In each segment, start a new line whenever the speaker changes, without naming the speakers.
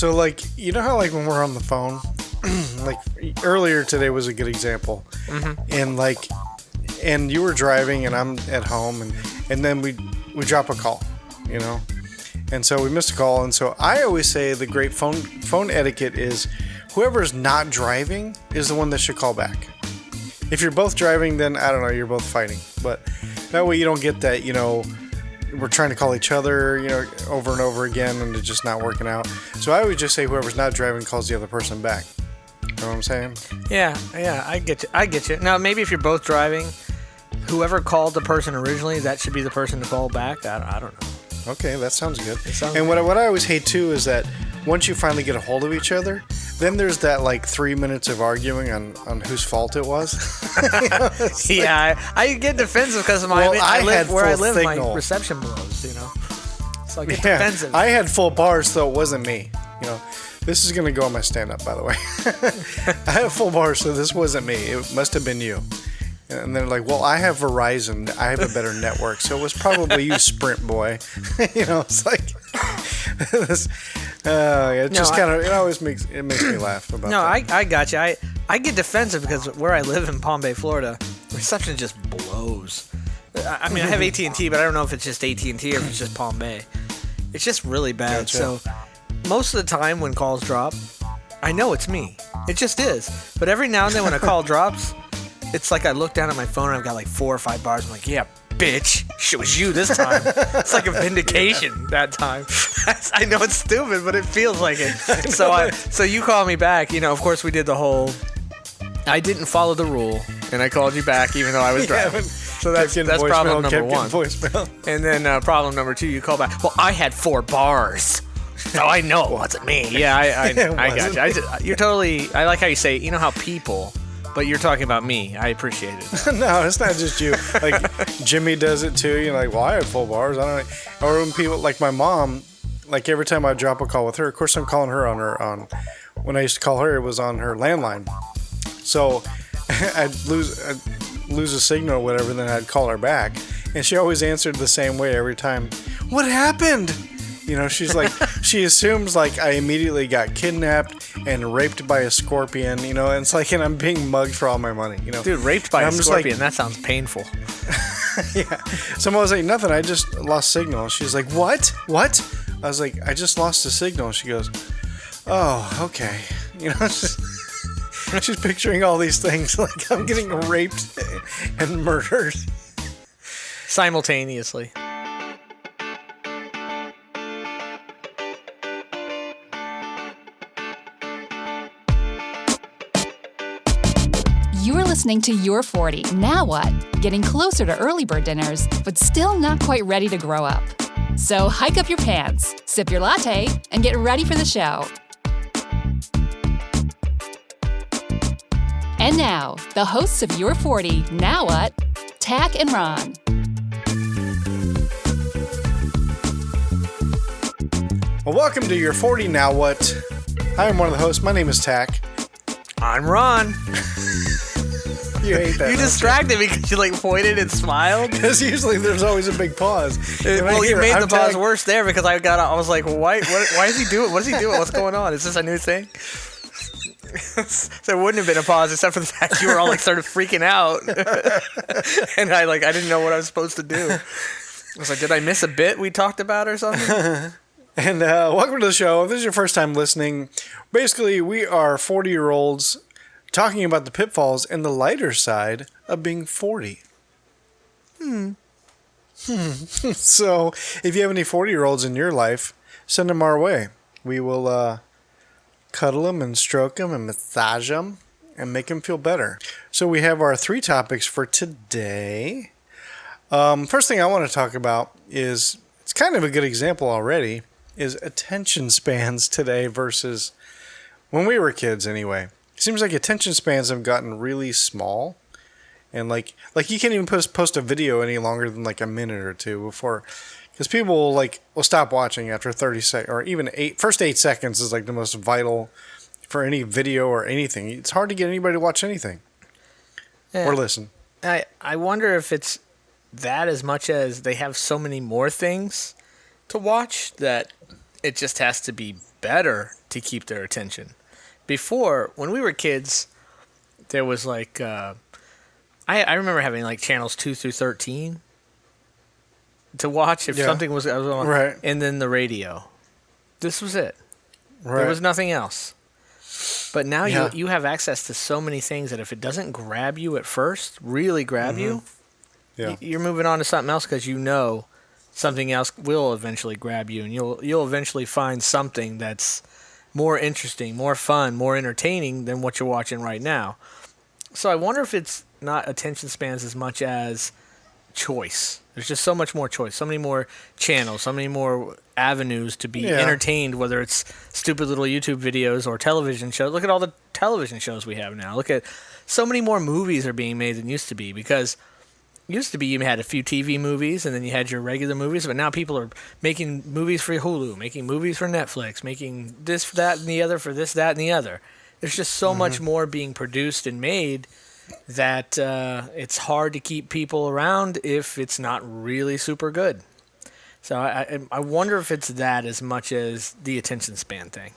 So, like, you know how, like, when we're on the phone, like, earlier today was a good example. And, like, and you were driving and I'm at home, and then we drop a call, you know? And so we missed a call. And so I always say the great phone etiquette is whoever's not driving is the one that should call back. If you're both driving, then, I don't know, you're both fighting. But that way you don't get that, you know, we're trying to call each other, you know, over and over again, and it's just not working out. So I would just say whoever's not driving calls the other person back. You know what I'm saying?
Yeah, I get you. Now, maybe if you're both driving, whoever called the person originally, that should be the person to call back. I don't know.
Okay, that sounds good. And what I always hate, too, is that once you finally get a hold of each other, then there's that, like, 3 minutes of arguing on whose fault it was. You know,
yeah, I get defensive because my reception blows, you know. So I get defensive.
I had full bars, so it wasn't me. You know, this is going to go on my stand-up, by the way. I have full bars, so this wasn't me. It must have been you. And they're like, well, I have Verizon. I have a better network. So it was probably you, Sprint boy. You know, it's like, it always makes me laugh about that.
No, I got you. I get defensive because where I live in Palm Bay, Florida, reception just blows. I mean, I have AT&T, but I don't know if it's just AT&T or if it's just Palm Bay. It's just really bad. Gotcha. So most of the time when calls drop, I know it's me. It just is. But every now and then when a call drops, it's like I look down at my phone and I've got like 4 or 5 bars. I'm like, yeah, bitch, it was you this time. It's like a vindication that time. I know it's stupid, but it feels like it. So you call me back. You know, of course we did the whole, I didn't follow the rule, and I called you back even though I was driving. So that's problem number 1. And then problem number 2, you call back. Well, I had 4 bars. So I know it wasn't me. Yeah, I got you. You're totally, I like how you say, you know how people... But you're talking about me. I appreciate it.
No, it's not just you. Like, Jimmy does it too. You're like, well, I have full bars. I don't know. Or when people, like my mom, like every time I drop a call with her, of course I'm calling her on when I used to call her, it was on her landline. So I'd lose a signal or whatever, then I'd call her back. And she always answered the same way every time. What happened? You know, she's like, she assumes like I immediately got kidnapped and raped by a scorpion, you know, and it's like, and I'm being mugged for all my money, you know.
Dude, raped by a scorpion, that sounds painful.
Yeah. Someone was like, nothing, I just lost signal. She's like, what? I was like, I just lost the signal. She goes, oh, okay. You know, she's picturing all these things like I'm getting raped and murdered.
Simultaneously.
You're listening to Your 40. Now what? Getting closer to early bird dinners, but still not quite ready to grow up. So hike up your pants, sip your latte, and get ready for the show. And now, the hosts of Your 40. Now what? Tach and Ron.
Well, welcome to Your 40. Now what? Hi, I'm one of the hosts. My name is Tach.
I'm Ron.
You hate that.
You distracted me because you like pointed and smiled.
Because usually there's always a big pause.
Well, you made the pause worse there because I was like, why is he doing? What is he doing? What's going on? Is this a new thing? There wouldn't have been a pause except for the fact you were all like started freaking out, and I didn't know what I was supposed to do. I was like, did I miss a bit we talked about or something?
And welcome to the show. If this is your first time listening, basically we are 40-year-olds talking about the pitfalls and the lighter side of being 40. So if you have any 40-year-olds in your life, send them our way. We will cuddle them and stroke them and massage them and make them feel better. So we have our 3 topics for today. First thing I want to talk about is, it's kind of a good example already, is attention spans today versus when we were kids anyway. It seems like attention spans have gotten really small. And like you can't even post a video any longer than like a minute or 2 before, because people will stop watching after 30 seconds, or even first 8 seconds is like the most vital for any video or anything. It's hard to get anybody to watch anything or listen.
I wonder if it's that as much as they have so many more things to watch that It just has to be better to keep their attention. Before, when we were kids, there was like I remember having like channels 2 through 13 to watch if something was on,
right,
and then the radio. This was it.
right.
There was nothing else. But now you have access to so many things that if it doesn't grab you at first, really grab you, you're moving on to something else because you know something else will eventually grab you, and you'll eventually find something that's more interesting, more fun, more entertaining than what you're watching right now. So I wonder if it's not attention spans as much as choice. There's just so much more choice, so many more channels, so many more avenues to be entertained, whether it's stupid little YouTube videos or television shows. Look at all the television shows we have now. Look at so many more movies are being made than used to be, because used to be you had a few TV movies and then you had your regular movies, but now people are making movies for Hulu, making movies for Netflix, making this, that, and the other for this, that, and the other. There's just so much more being produced and made that it's hard to keep people around if it's not really super good. So I wonder if it's that as much as the attention span thing.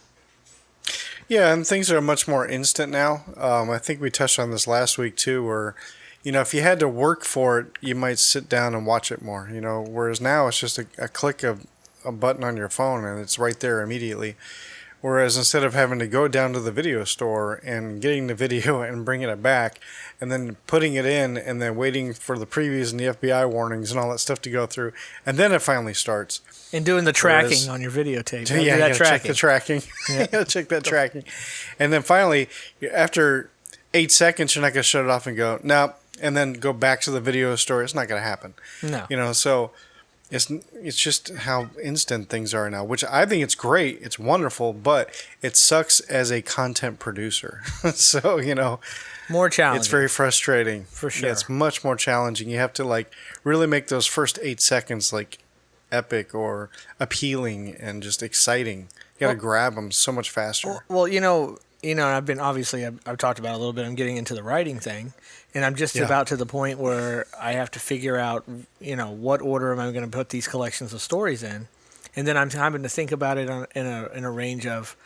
Yeah, and things are much more instant now. I think we touched on this last week too, where, you know, if you had to work for it, you might sit down and watch it more, you know, whereas now it's just a click of a button on your phone and it's right there immediately. Whereas instead of having to go down to the video store and getting the video and bringing it back and then putting it in and then waiting for the previews and the FBI warnings and all that stuff to go through, and then it finally starts.
And doing the tracking on your videotape.
Yeah, you gotta check the tracking. You gotta check that tracking. And then finally, after 8 seconds, you're not gonna shut it off and go, no, and then go back to the video store. It's not gonna happen.
No.
You know, so it's just how instant things are now, which I think it's great. It's wonderful, but it sucks as a content producer. So, you know,
more challenging.
It's very frustrating.
For sure.
Yeah, it's much more challenging. You have to like really make those first 8 seconds like epic or appealing and just exciting. You got to grab them so much faster.
Well, you know, I've talked about it a little bit. I'm getting into the writing thing, and I'm just about to the point where I have to figure out, you know, what order am I going to put these collections of stories in, and then I'm having to think about it in a range of,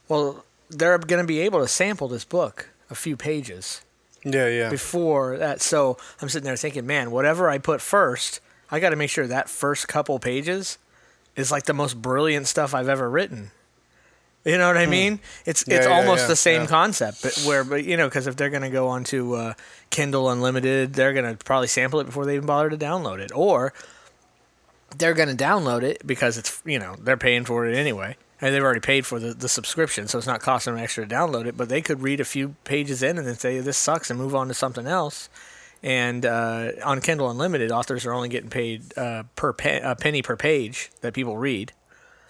well, they're going to be able to sample this book a few pages, before that. So I'm sitting there thinking, man, whatever I put first, I got to make sure that first couple pages is like the most brilliant stuff I've ever written. You know what I mean? It's almost the same concept, but you know, because if they're going to go onto Kindle Unlimited, they're going to probably sample it before they even bother to download it, or they're going to download it because it's, you know, they're paying for it anyway, and they've already paid for the subscription, so it's not costing them extra to download it. But they could read a few pages in and then say this sucks and move on to something else. And on Kindle Unlimited, authors are only getting paid a penny per page that people read.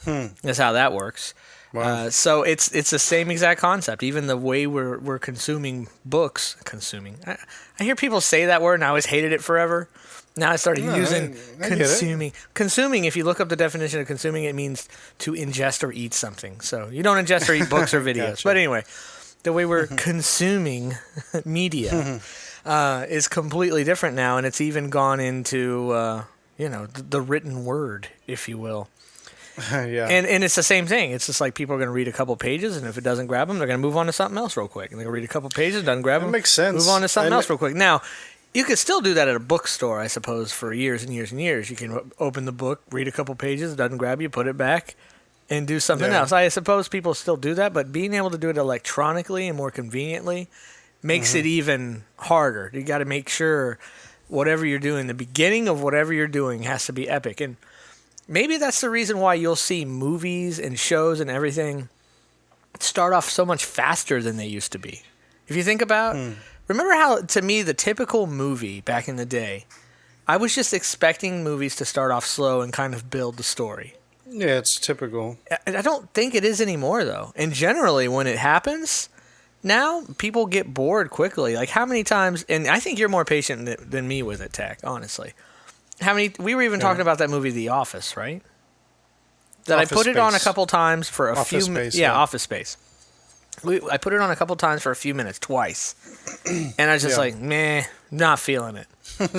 That's how that works. Wow. So it's the same exact concept. Even the way we're consuming books. I hear people say that word, and I always hated it forever. Now I started using consuming. Consuming, if you look up the definition of consuming, it means to ingest or eat something. So you don't ingest or eat books or videos. Gotcha. But anyway, the way we're consuming media is completely different now, and it's even gone into the written word, if you will. And it's the same thing. It's just like people are going to read a couple pages, and if it doesn't grab them, they're going to move on to something else real quick. And they're going to read a couple pages, doesn't grab them.
That makes sense.
Move on to something else real quick. Now, you could still do that at a bookstore, I suppose, for years and years and years. You can open the book, read a couple pages, doesn't grab you, put it back, and do something else. I suppose people still do that, but being able to do it electronically and more conveniently makes it even harder. You got to make sure whatever you're doing, the beginning of whatever you're doing has to be epic. And maybe that's the reason why you'll see movies and shows and everything start off so much faster than they used to be. If you think about, remember how, to me, the typical movie back in the day, I was just expecting movies to start off slow and kind of build the story.
Yeah, it's typical.
I don't think it is anymore, though. And generally, when it happens, now people get bored quickly. Like, how many times, and I think you're more patient than me with it, Tach, honestly. We were even talking about that movie, The Office, right? That Office I put it on a couple times for a few minutes. Yeah, Office Space. I put it on a couple times for a few minutes, twice. And I was just like, meh, not feeling it.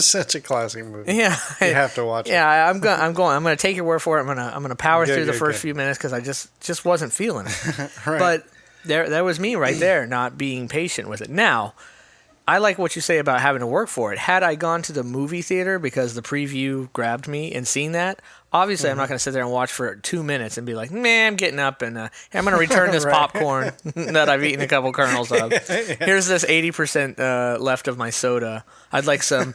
Such a classic movie.
Yeah.
You have to watch it.
Yeah, I'm going to take your word for it. I'm going to power through the first few minutes because I just wasn't feeling it.
Right.
But there was me right there, not being patient with it. Now, I like what you say about having to work for it. Had I gone to the movie theater because the preview grabbed me and seen that, obviously I'm not going to sit there and watch for 2 minutes and be like, man, I'm getting up and I'm going to return this popcorn that I've eaten a couple kernels of. Here's this 80% left of my soda. I would like some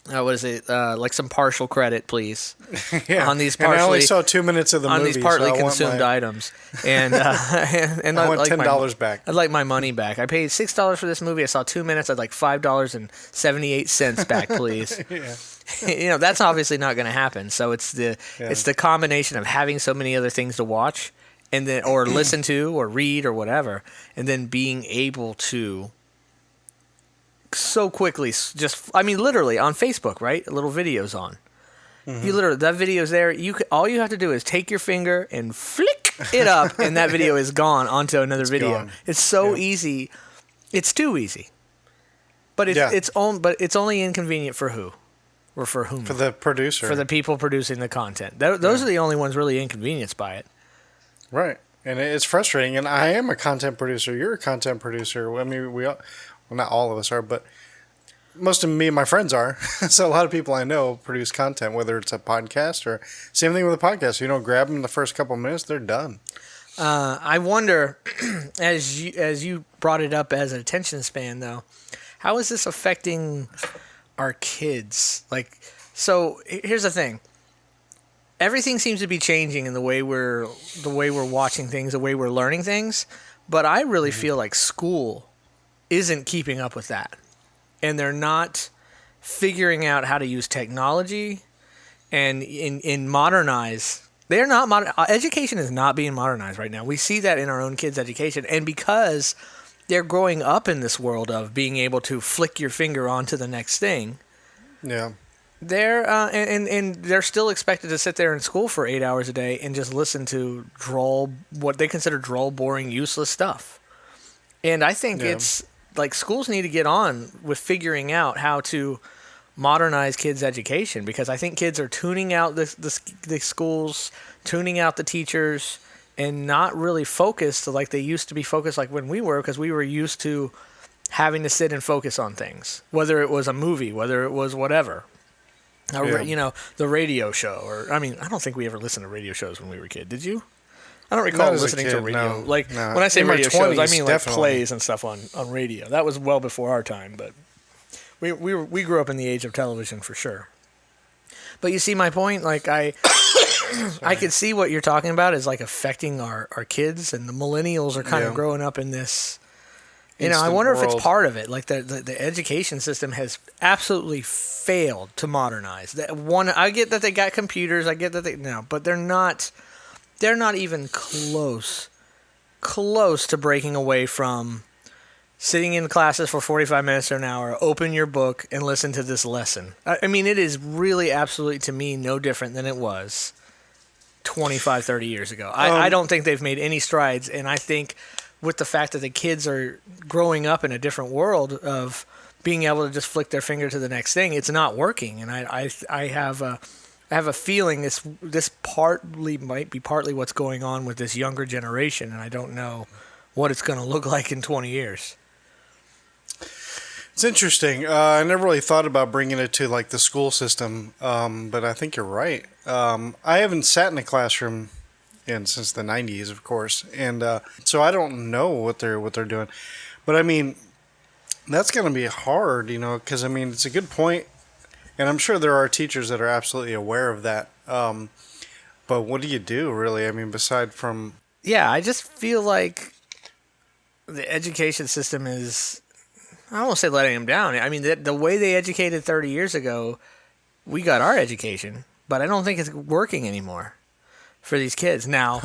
like some partial credit, please. On these partially,
and I only saw 2 minutes of the movie.
On these partly consumed items, and and
I want
like
$10 back.
I'd like my money back. I paid $6 for this movie. I saw 2 minutes. I'd like $5.78 back, please. That's obviously not going to happen. So it's the combination of having so many other things to watch, and then or listen to or read or whatever, and then being able to so quickly literally on Facebook, right? A little video's on. You literally, that video's there. All you have to do is take your finger and flick it up, and that video is gone onto another video.
Gone.
It's so easy. It's too easy. But it's only inconvenient for who? Or for whom?
For the producer.
For the people producing the content. Those are the only ones really inconvenienced by it.
Right. And it's frustrating. And I am a content producer. You're a content producer. I mean, we all, well, not all of us are, but most of me and my friends are. So a lot of people I know produce content, whether it's a podcast or same thing with a podcast. You don't grab them in the first couple of minutes, they're done.
I wonder, as you brought it up as an attention span, though, how is this affecting our kids? Like, so here's the thing. Everything seems to be changing in the way we're watching things, the way we're learning things. But I really feel like school isn't keeping up with that, and they're not figuring out how to use technology and in modernize. They're not education is not being modernized right now. We see that in our own kids' education, and because they're growing up in this world of being able to flick your finger onto the next thing. Yeah. They're and they're still expected to sit there in school for 8 hours a day and just listen to what they consider droll, boring, useless stuff. And I think it's like schools need to get on with figuring out how to modernize kids' education, because I think kids are tuning out the schools, tuning out the teachers, and not really focused like they used to be focused like when we were, because we were used to having to sit and focus on things, whether it was a movie, whether it was whatever. The radio show, or I don't think we ever listened to radio shows when we were a kid. Did you? I don't recall listening to radio. No, when I say radio shows, I mean like plays and stuff on radio. That was well before our time, but we grew up in the age of television for sure. But you see my point? Like I could see what you're talking about is like affecting our kids, and the millennials are kind of growing up in this. I wonder if it's part of it. Like the education system has absolutely failed to modernize. I get that they got computers. I get that but they're not even close to breaking away from sitting in classes for 45 minutes or an hour, open your book and listen to this lesson. I mean, it is really absolutely, to me, no different than it was 25, 30 years ago. I don't think they've made any strides, and I think with the fact that the kids are growing up in a different world of being able to just flick their finger to the next thing, it's not working. And I have a feeling this might be partly what's going on with this younger generation, and I don't know what it's going to look like in 20 years.
It's interesting. I never really thought about bringing it to like the school system, but I think you're right. I haven't sat in a classroom since the 90s, of course, and so I don't know what they're doing. But I mean, that's going to be hard, because I mean, it's a good point, and I'm sure there are teachers that are absolutely aware of that. But what do you do, really? I mean, beside from...
Yeah, I just feel like the education system is... I don't want to say letting them down. I mean, the way they educated 30 years ago, we got our education, but I don't think it's working anymore for these kids. Now,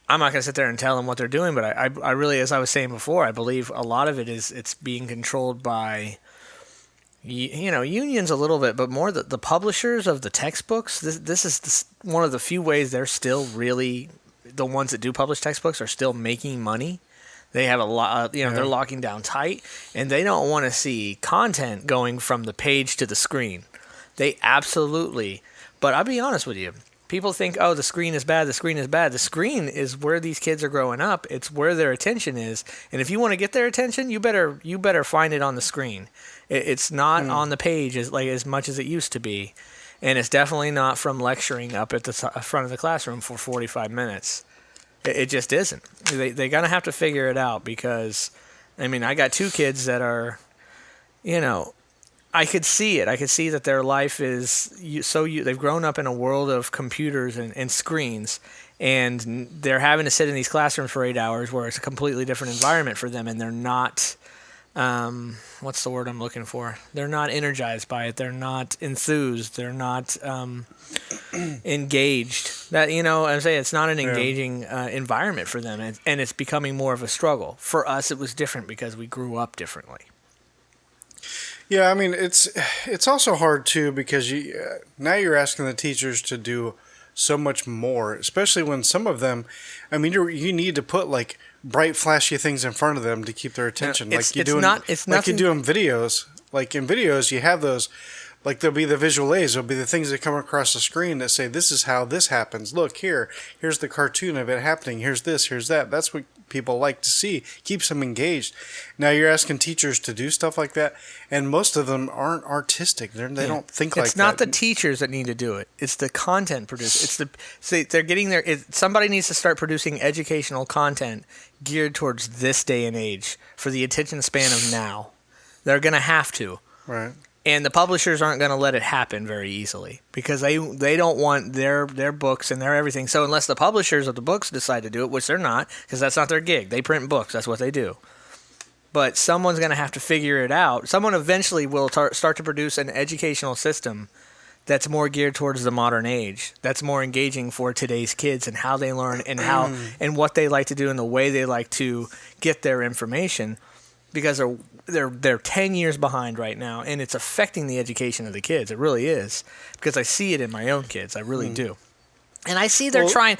I'm not going to sit there and tell them what they're doing, but I really, as I was saying before, I believe a lot of it's being controlled by, unions a little bit, but more the publishers of the textbooks. This is one of the few ways they're still really the ones that do publish textbooks are still making money. They have a lot, they're locking down tight, and they don't want to see content going from the page to the screen. They absolutely, but I'll be honest with you. People think, oh, the screen is bad, the screen is bad. The screen is where these kids are growing up. It's where their attention is. And if you want to get their attention, you better find it on the screen. It's not on the page as much as it used to be. And it's definitely not from lecturing up at the front of the classroom for 45 minutes. It just isn't. They're going to have to figure it out because, I mean, I got 2 kids that are, I could see it. I could see that their life is they've grown up in a world of computers and screens, and they're having to sit in these classrooms for 8 hours where it's a completely different environment for them, and they're not, what's the word I'm looking for? They're not energized by it. They're not enthused. They're not engaged. I'm saying it's not an engaging environment for them, and it's becoming more of a struggle. For us, it was different because we grew up differently.
Yeah, I mean, it's also hard, too, because now you're asking the teachers to do so much more, especially when some of them, I mean, you need to put, like, bright, flashy things in front of them to keep their attention. You do in videos. Like, in videos, you have those, like, there'll be the visual aids. There'll be the things that come across the screen that say, this is how this happens. Look, here's the cartoon of it happening. Here's this, here's that. That's what people like to see. Keeps them engaged. Now you're asking teachers to do stuff like that, and most of them aren't artistic. They don't think like that.
It's not the teachers that need to do it. It's the content producers. They're getting there. Somebody needs to start producing educational content geared towards this day and age for the attention span of now. They're going to have to.
Right.
And the publishers aren't going to let it happen very easily because they don't want their books and their everything. So unless the publishers of the books decide to do it, which they're not, because that's not their gig. They print books. That's what they do. But someone's going to have to figure it out. Someone eventually will start to produce an educational system that's more geared towards the modern age, that's more engaging for today's kids and how they learn and how and what they like to do and the way they like to get their information, because they're 10 years behind right now, and it's affecting the education of the kids. It really is, because I see it in my own kids. I really do. And I see they'll try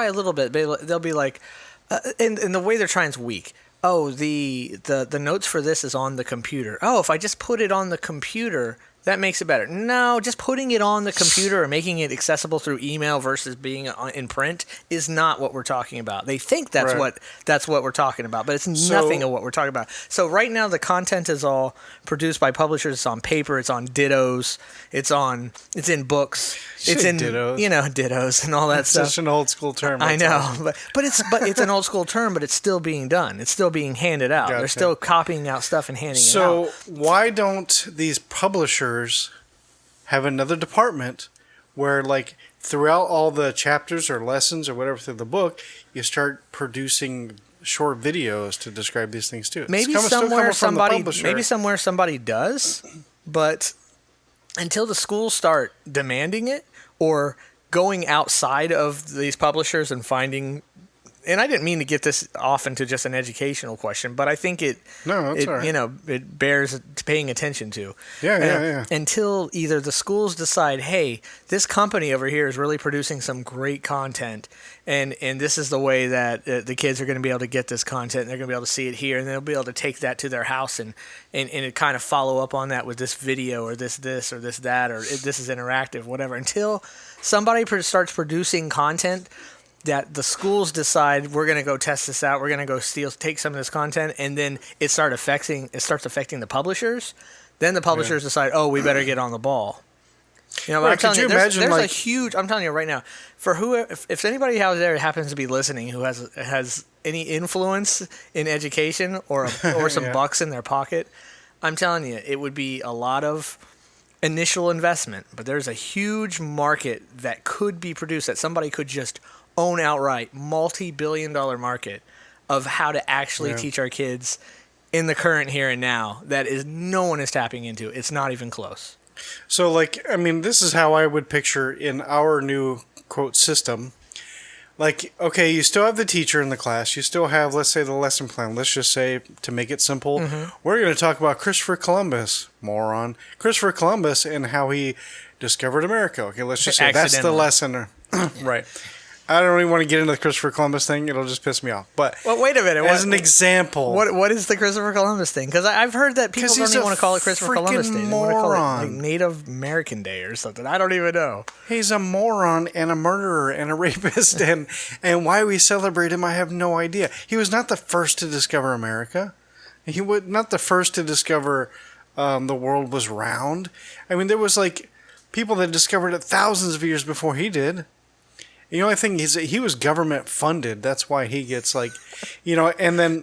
a little bit. They'll be like, and the way they're trying is weak. Oh, the notes for this is on the computer. Oh, if I just put it on the computer, that makes it better. No, just putting it on the computer or making it accessible through email versus being in print is not what we're talking about. They think that's what we're talking about, but it's nothing of what we're talking about. So right now the content is all produced by publishers. It's on paper. It's on dittos. It's in books. It's in dittos. Dittos and all that stuff.
It's such an old school term.
I know, awesome. but it's an old school term, but it's still being done. It's still being handed out. Gotcha. They're still copying out stuff and handing it out.
So why don't these publishers have another department where, like, throughout all the chapters or lessons or whatever through the book, you start producing short videos to describe these things too?
Maybe somewhere somebody does, but until the schools start demanding it or going outside of these publishers and finding. And I didn't mean to get this off into just an educational question, but I think it bears paying attention to.
Yeah.
Until either the schools decide, hey, this company over here is really producing some great content, and this is the way that the kids are going to be able to get this content, and they're going to be able to see it here, and they'll be able to take that to their house and kind of follow up on that with this video or this or this that, or this is interactive, whatever. Until somebody starts producing content that the schools decide, we're going to go test this out, we're going to go take some of this content, and then it starts affecting the publishers, then the publishers decide, oh, we better get on the ball. I'm telling you, there's a huge, I'm telling you right now, if anybody out there happens to be listening who has any influence in education or some bucks in their pocket, I'm telling you, it would be a lot of initial investment, but there's a huge market that could be produced that somebody could just own outright, multi-billion-dollar market of how to actually teach our kids in the current here and now that no one is tapping into. It's not even close.
So, this is how I would picture in our new, quote, system. Like, okay, you still have the teacher in the class. You still have, let's say, the lesson plan. Let's just say, to make it simple, we're going to talk about Christopher Columbus, moron. Christopher Columbus and how he discovered America. Okay, let's just say that's the lesson. Right. I don't even want to get into the Christopher Columbus thing. It'll just piss me off. But
well, wait a minute.
As an example.
What is the Christopher Columbus thing? Because I've heard that people don't even want to call it Christopher Columbus Day. They want to call it like Native American Day or something. I don't even know.
He's a moron and a murderer and a rapist. and why we celebrate him, I have no idea. He was not the first to discover America. He was not the first to discover the world was round. I mean, there was like people that discovered it thousands of years before he did. The only thing is that he was government funded. That's why he gets like, and then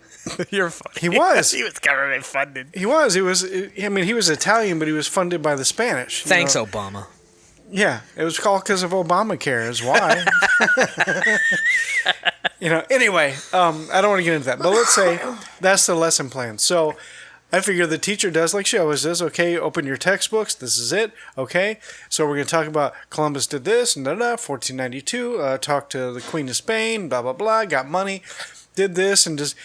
you're funny.
He was.
He was government funded.
He was. I mean, he was Italian, but he was funded by the Spanish.
Thanks, Obama.
Yeah, it was all because of Obamacare. Is why. Anyway, I don't want to get into that, but let's say that's the lesson plan. So I figure the teacher does like she always does. Okay, open your textbooks. This is it. Okay, so we're going to talk about Columbus did this, and 1492, talked to the Queen of Spain, blah, blah, blah, got money, did this, and just,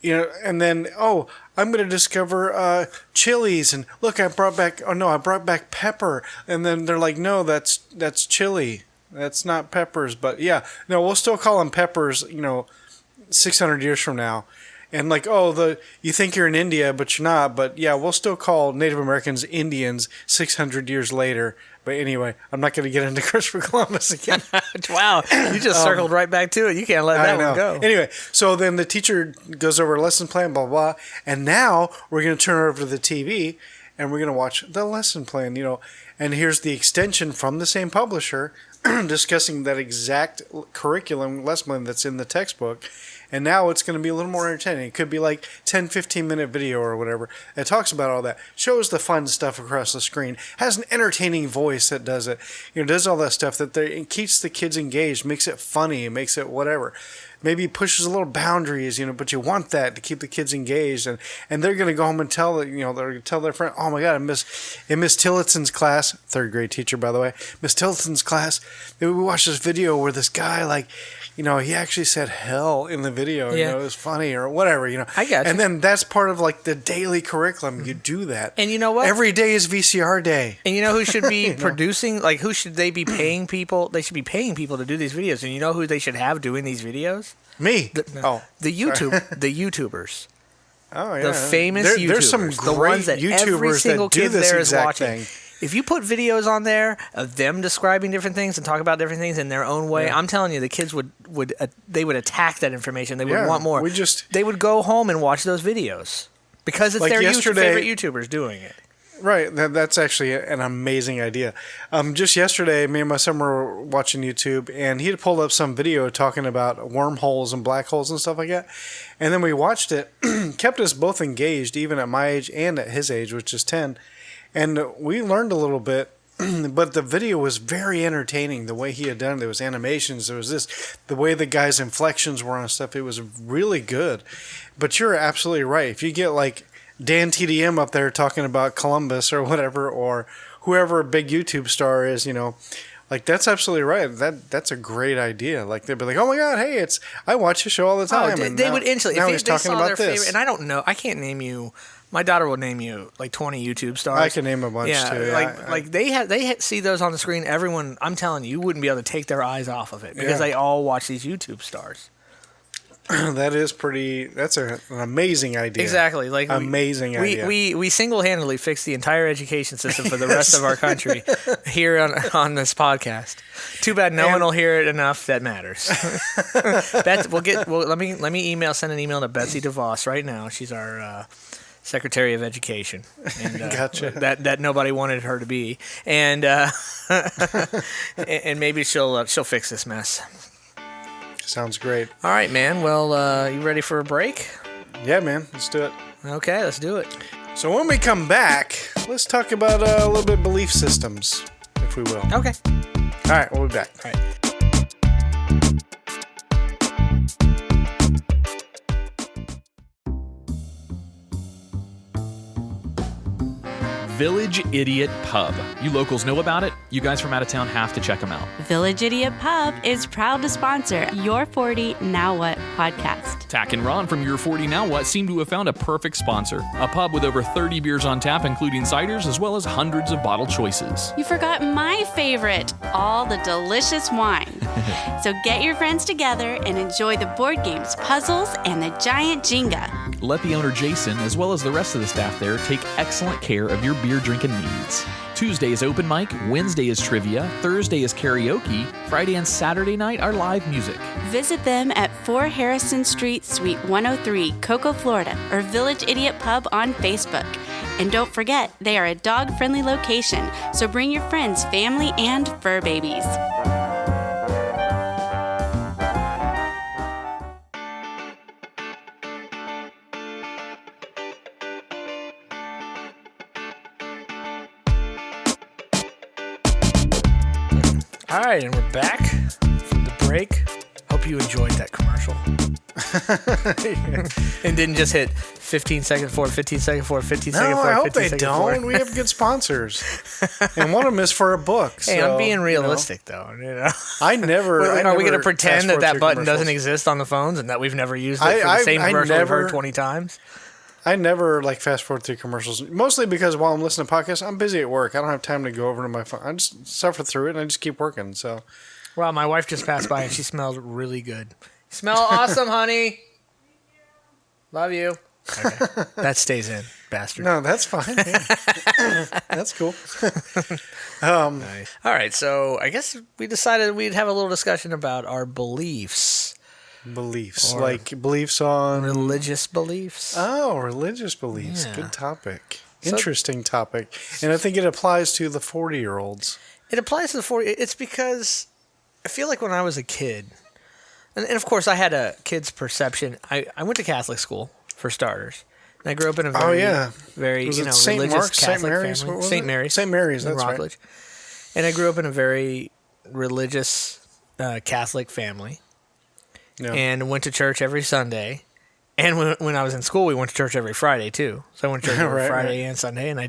and then, I'm going to discover chilies, and look, I brought back pepper, and then they're like, no, that's chili. That's not peppers, but yeah, no, we'll still call them peppers, 600 years from now. And like, you think you're in India, but you're not. But yeah, we'll still call Native Americans Indians 600 years later. But anyway, I'm not going to get into Christopher Columbus again.
Wow, you just circled right back to it. You can't let that one go.
Anyway, so then the teacher goes over a lesson plan, blah, blah, blah. And now we're going to turn it over to the TV, and we're going to watch the lesson plan, And here's the extension from the same publisher discussing that exact curriculum lesson plan that's in the textbook. And now it's going to be a little more entertaining. It could be like 10, 15-minute video or whatever. It talks about all that. Shows the fun stuff across the screen. Has an entertaining voice that does it. Does all that stuff it keeps the kids engaged. Makes it funny. Makes it whatever. Maybe pushes a little boundaries, but you want that to keep the kids engaged. And they're going to go home and tell, they're going to tell their friend, oh my God, in Miss Tillotson's class, third grade teacher, by the way, Miss Tillotson's class, we watched this video where this guy, he actually said hell in the video.
Yeah.
It was funny or whatever,
I got you.
And then that's part of the daily curriculum. You do that.
And you know what?
Every day is VCR day.
And you know who should be producing? Who should they be paying people? They should be paying people to do these videos. And you know who they should have doing these videos?
Me.
The YouTubers.
Oh yeah.
The famous YouTubers.
There's some
the ones that
YouTubers
every single
that do
kid
this
there is
exact
watching.
thing.
If you put videos on there of them describing different things and talk about different things in their own way, I'm telling you, the kids would attack that information. They would want more. They would go home and watch those videos because it's their favorite YouTubers doing it.
Right, that's actually an amazing idea. Just yesterday, me and my son were watching YouTube, and he had pulled up some video talking about wormholes and black holes and stuff like that. And then we watched it, kept us both engaged, even at my age and at his age, which is 10. And we learned a little bit, but the video was very entertaining. The way he had done it, there was animations, there was this, the way the guy's inflections were on stuff, it was really good. But you're absolutely right. If you get Dan TDM up there talking about Columbus or whatever, or whoever a big YouTube star is, that's absolutely right. That's a great idea. They'd be like, oh my God, hey, I watch the show all the time.
Oh, they would instantly.
Now
if
he's
they
talking
saw
about
their
this.
favorite, and I don't know. I can't name you. My daughter will name you 20 YouTube stars.
I can name a bunch too. Yeah,
they see those on the screen. Everyone, I'm telling you, you wouldn't be able to take their eyes off of it because they all watch these YouTube stars.
That's an amazing idea.
Exactly.
Amazing idea.
We single-handedly fixed the entire education system for the rest of our country here on this podcast. Too bad no one will hear it enough that matters. Let me send an email to Betsy DeVos right now. She's our Secretary of Education. And,
gotcha.
That nobody wanted her to be. And and maybe she'll fix this mess.
Sounds great.
All right, man. Well, you ready for a break?
Yeah, man. Let's do it.
Okay, let's do it.
So when we come back, let's talk about a little bit of belief systems, if we will.
Okay.
All right, we'll be back.
All right.
Village Idiot Pub. You locals know about it. You guys from out of town have to check them out.
Village Idiot Pub is proud to sponsor Your 40 Now What podcast.
Tack and Ron from Your 40 Now What seem to have found a perfect sponsor. A pub with over 30 beers on tap, including ciders, as well as hundreds of bottle choices.
You forgot my favorite, all the delicious wine. So get your friends together and enjoy the board games, puzzles, and the giant Jenga.
Let the owner Jason, as well as the rest of the staff there, take excellent care of your beer drinking needs. Tuesday is open mic, Wednesday is trivia, Thursday is karaoke, Friday and Saturday night are live music.
Visit them at 4 Harrison Street, Suite 103, Cocoa, Florida, or Village Idiot Pub on Facebook. And don't forget, they are a dog-friendly location, so bring your friends, family, and fur babies.
All right, and we're back from the break. Hope you enjoyed that commercial. And didn't just hit 15 second forward, 15 second forward, 15 second forward,
I hope
15
they
second
don't.
forward.
We have good sponsors. And one of them is for a book.
Hey,
so,
I'm being realistic, though. You know?
I never...
Are we going to
never
pretend
fast-forward
that
through
button doesn't
commercials.
exist on the phones and that we've never used it for the same commercial we've heard 20 times?
I never fast forward through commercials, mostly because while I'm listening to podcasts, I'm busy at work. I don't have time to go over to my phone. I just suffer through it and I just keep working. So,
Well, my wife just passed by and she smells really good. You smell awesome, honey. Love you. Okay. That stays in, bastard.
no, that's fine. Yeah. That's cool.
Nice. All right, so I guess we decided we'd have a little discussion about our beliefs.
Beliefs,
Or
like beliefs on
Religious beliefs.
religious beliefs.
Yeah.
Good topic.
So-
Interesting topic, and I think it applies to the 40-year-olds.
It applies to the 40. It's because I feel like when I was a kid, and of course I had a kid's perception. I went to Catholic school for starters, and I grew up in a very
Was it
religious
St. Mark's, St.
Catholic
Mary's?
family.
What was
St.
it?
Mary's.
St. Mary's,
in
that's right.
Rockledge. And I grew up in a very religious Catholic family,
Yeah.
and went to church every Sunday. And when I was in school, we went to church every Friday too. So I went to church every
Right,
Friday and Sunday, and I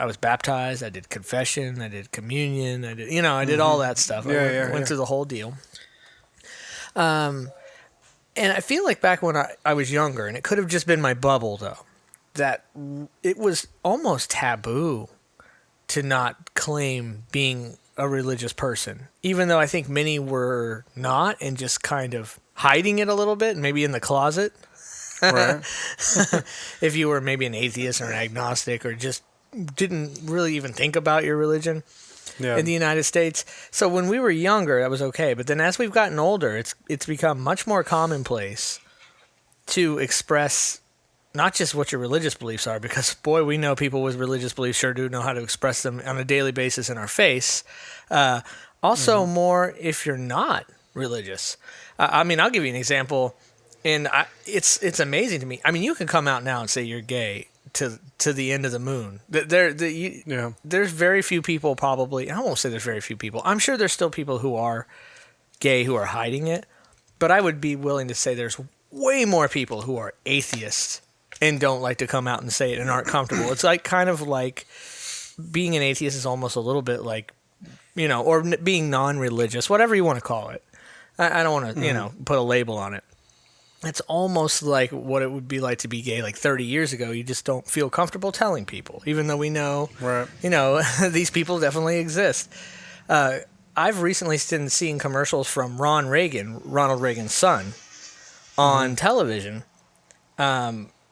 was baptized, I did confession, I did communion, I did all that stuff. I went through the whole deal. And I feel like back when I was younger, and it could have just been my bubble though, that it was almost taboo to not claim being a religious person, even though I think many were not and just kind of hiding it a little bit, maybe in the closet.
Right.
If you were maybe an atheist or an agnostic or just didn't really even think about your religion in the United States. So when we were younger, that was okay. But then as we've gotten older, it's become much more commonplace to express not just what your religious beliefs are, because, boy, we know people with religious beliefs sure do know how to express them on a daily basis in our face. Also, more if you're not religious. I mean, I'll give you an example, and it's amazing to me. I mean, you can come out now and say you're gay to the end of the moon. There's very few people probably. I won't say there's very few people. I'm sure there's still people who are gay who are hiding it, but I would be willing to say there's way more people who are atheists and don't like to come out and say it and aren't comfortable. It's like kind of like being an atheist is almost a little bit like, or being non-religious, whatever you want to call it. I don't want to, put a label on it. It's almost like what it would be like to be gay like 30 years ago. You just don't feel comfortable telling people, even though we know, these people definitely exist. I've recently been seeing commercials from Ronald Reagan's son, on television,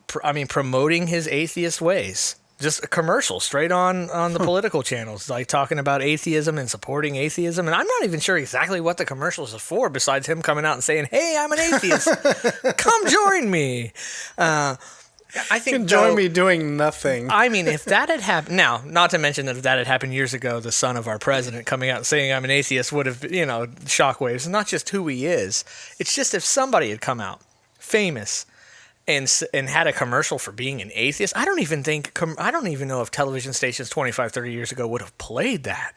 promoting his atheist ways. Just a commercial straight on the political channels, like talking about atheism and supporting atheism. And I'm not even sure exactly what the commercials are for, besides him coming out and saying, "Hey, I'm an atheist. Come join me." I think
join me doing nothing.
I mean, if that had happened, now, not to mention that if that had happened years ago, the son of our president coming out and saying I'm an atheist would have, shockwaves. It's not just who he is. It's just if somebody had come out, famous, and had a commercial for being an atheist, I don't even know if television stations 25, 30 years ago would have played that.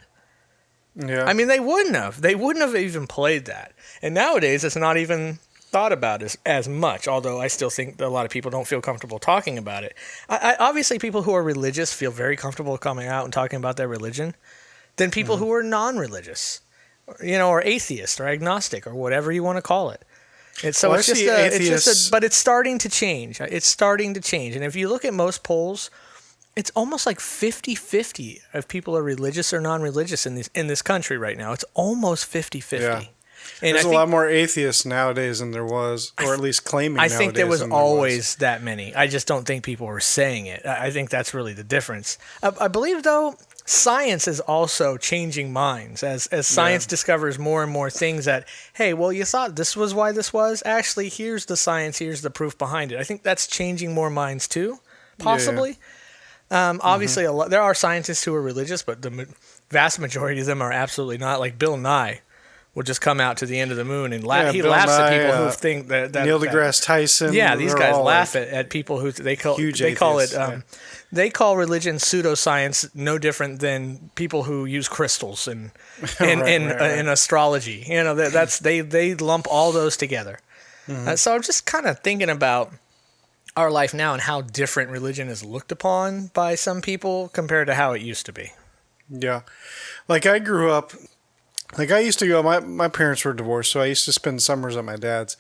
Yeah.
I mean, they wouldn't have. They wouldn't have even played that. And nowadays, it's not even thought about as much, although I still think that a lot of people don't feel comfortable talking about it. Obviously, people who are religious feel very comfortable coming out and talking about their religion than people who are non-religious, or atheist or agnostic or whatever you want to call it. But it's starting to change. It's starting to change. And if you look at most polls it's almost like 50-50 if people are religious or non-religious in this country right now. It's almost 50-50.
Yeah.
And
There's a lot more atheists nowadays than there was, or at least claiming
I
nowadays
think there was
than
always that many. I just don't think people were saying it. I think that's really the difference. I believe, though, science is also changing minds as science discovers more and more things that, hey, well, you thought this was why this was. Actually, here's the science. Here's the proof behind it. I think that's changing more minds, too, possibly. Obviously, there are scientists who are religious, but the vast majority of them are absolutely not. Like Bill Nye will just come out to the end of the moon and he laughs at people who think that
Neil deGrasse Tyson.
Yeah, these guys laugh at people who they call they call religion pseudoscience, no different than people who use crystals in astrology. You know, they lump all those together. So I'm just kind of thinking about our life now and how different religion is looked upon by some people compared to how it used to be.
Yeah, like I grew up. Like I used to go, my parents were divorced, so I used to spend summers at my dad's.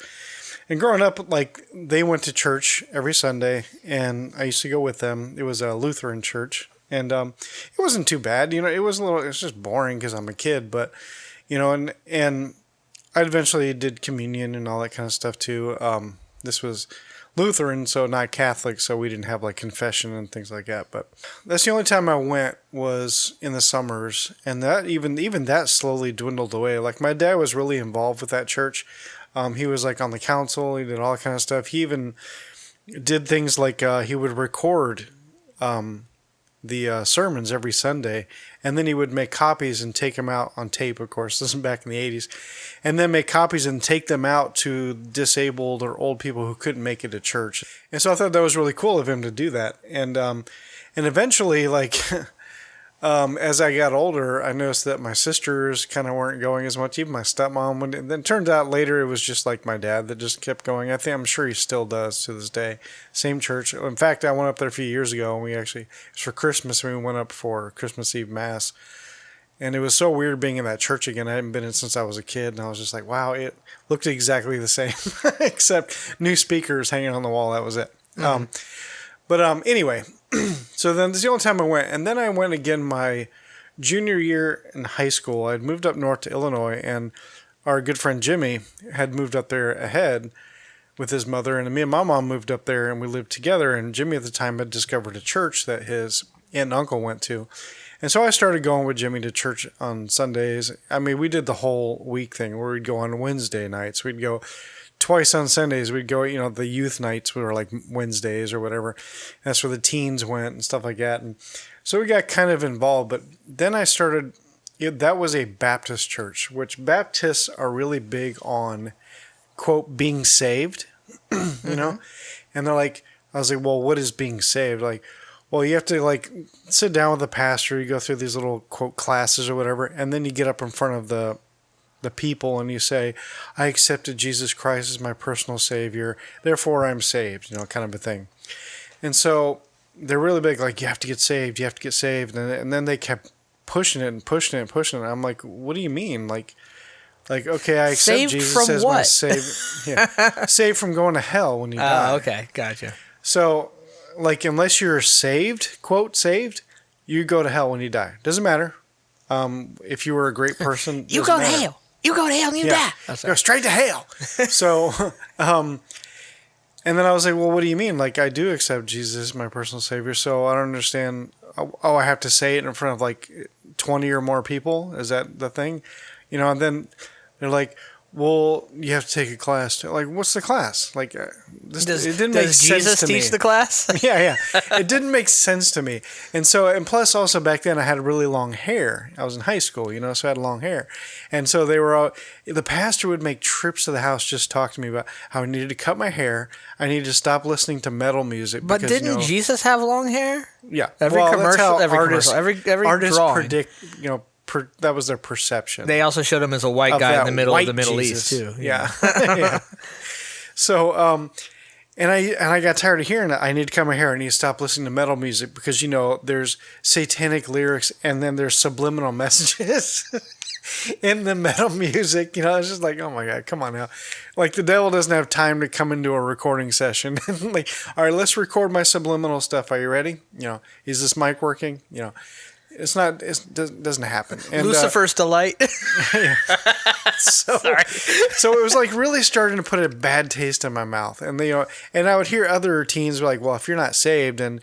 And growing up, like they went to church every Sunday, and I used to go with them. It was a Lutheran church, and it wasn't too bad. You know, it was just boring because I'm a kid, but you know, and I eventually did communion and all that kind of stuff too. This was Lutheran, so not Catholic, so we didn't have like confession and things like that. But that's the only time I went was in the summers, and that even that slowly dwindled away. Like my dad was really involved with that church. He was like on the council. He did all that kind of stuff. He even did things like he would record the sermons every Sunday, and then he would make copies and take them out on tape, of course. This is back in the 80s. And then make copies and take them out to disabled or old people who couldn't make it to church. And so I thought that was really cool of him to do that. And eventually, like, as I got older, I noticed that my sisters kind of weren't going as much. Even my stepmom went. And then it turned out later it was just like my dad that just kept going. I'm sure he still does to this day. Same church. In fact, I went up there a few years ago, and it was for Christmas, and we went up for Christmas Eve Mass. And it was so weird being in that church again. I hadn't been in since I was a kid, and I was just like, wow, it looked exactly the same, except new speakers hanging on the wall. That was it. Anyway, so then this is the only time I went. And then I went again my junior year in high school. I'd moved up north to Illinois, and our good friend Jimmy had moved up there ahead with his mother. And me and my mom moved up there, and we lived together. And Jimmy at the time had discovered a church that his aunt and uncle went to. And so I started going with Jimmy to church on Sundays. I mean, we did the whole week thing where we'd go on Wednesday nights. We'd go twice on Sundays. We'd go, the youth nights were like Wednesdays or whatever. That's where the teens went and stuff like that. And so we got kind of involved. But then I started, that was a Baptist church, which Baptists are really big on, quote, being saved, you know? And they're like, I was like, well, what is being saved? Like, well, you have to like sit down with the pastor. You go through these little quote classes or whatever, and then you get up in front of the people and you say, "I accepted Jesus Christ as my personal Savior, therefore I'm saved." Kind of a thing. And so they're really big, like you have to get saved, you have to get saved, and then they kept pushing it and pushing it and pushing it. I'm like, what do you mean, like? Okay, I accept
saved
Jesus
from
as
what?
my Savior. Yeah, saved from going to hell when you die.
Okay, gotcha.
So. Like, unless you're saved, quote, saved, you go to hell when you die. Doesn't matter. If you were a great person,
you go to hell. You go to hell and you die.
Go straight to hell. So, and then I was like, well, what do you mean? Like, I do accept Jesus as my personal Savior, so I don't understand. Oh, I have to say it in front of like 20 or more people? Is that the thing? And then they're like, well, you have to take a class. Like, what's the class? Like, it didn't make sense to me. Does Jesus
teach the class?
Yeah. It didn't make sense to me. And plus also back then I had really long hair. I was in high school, so I had long hair. And so the pastor would make trips to the house just talk to me about how I needed to cut my hair. I needed to stop listening to metal music.
But
because,
didn't Jesus have long hair?
Yeah.
Every commercial, every
artists
drawing.
predict, that was their perception.
They also showed him as a white guy in the middle of the Middle East too.
Yeah. Yeah. So, and I got tired of hearing that. I need to cut my hair. I need to stop listening to metal music because there's satanic lyrics and then there's subliminal messages. in the metal music. You know, it's just like, oh my God, come on now. Like the devil doesn't have time to come into a recording session. Like, all right, let's record my subliminal stuff. Are you ready? You know, is this mic working? You know, it's not, it doesn't happen. And,
Lucifer's delight.
so,
Sorry.
So it was like really starting to put a bad taste in my mouth. And, you know, and I would hear other teens be like, well, if you're not saved and,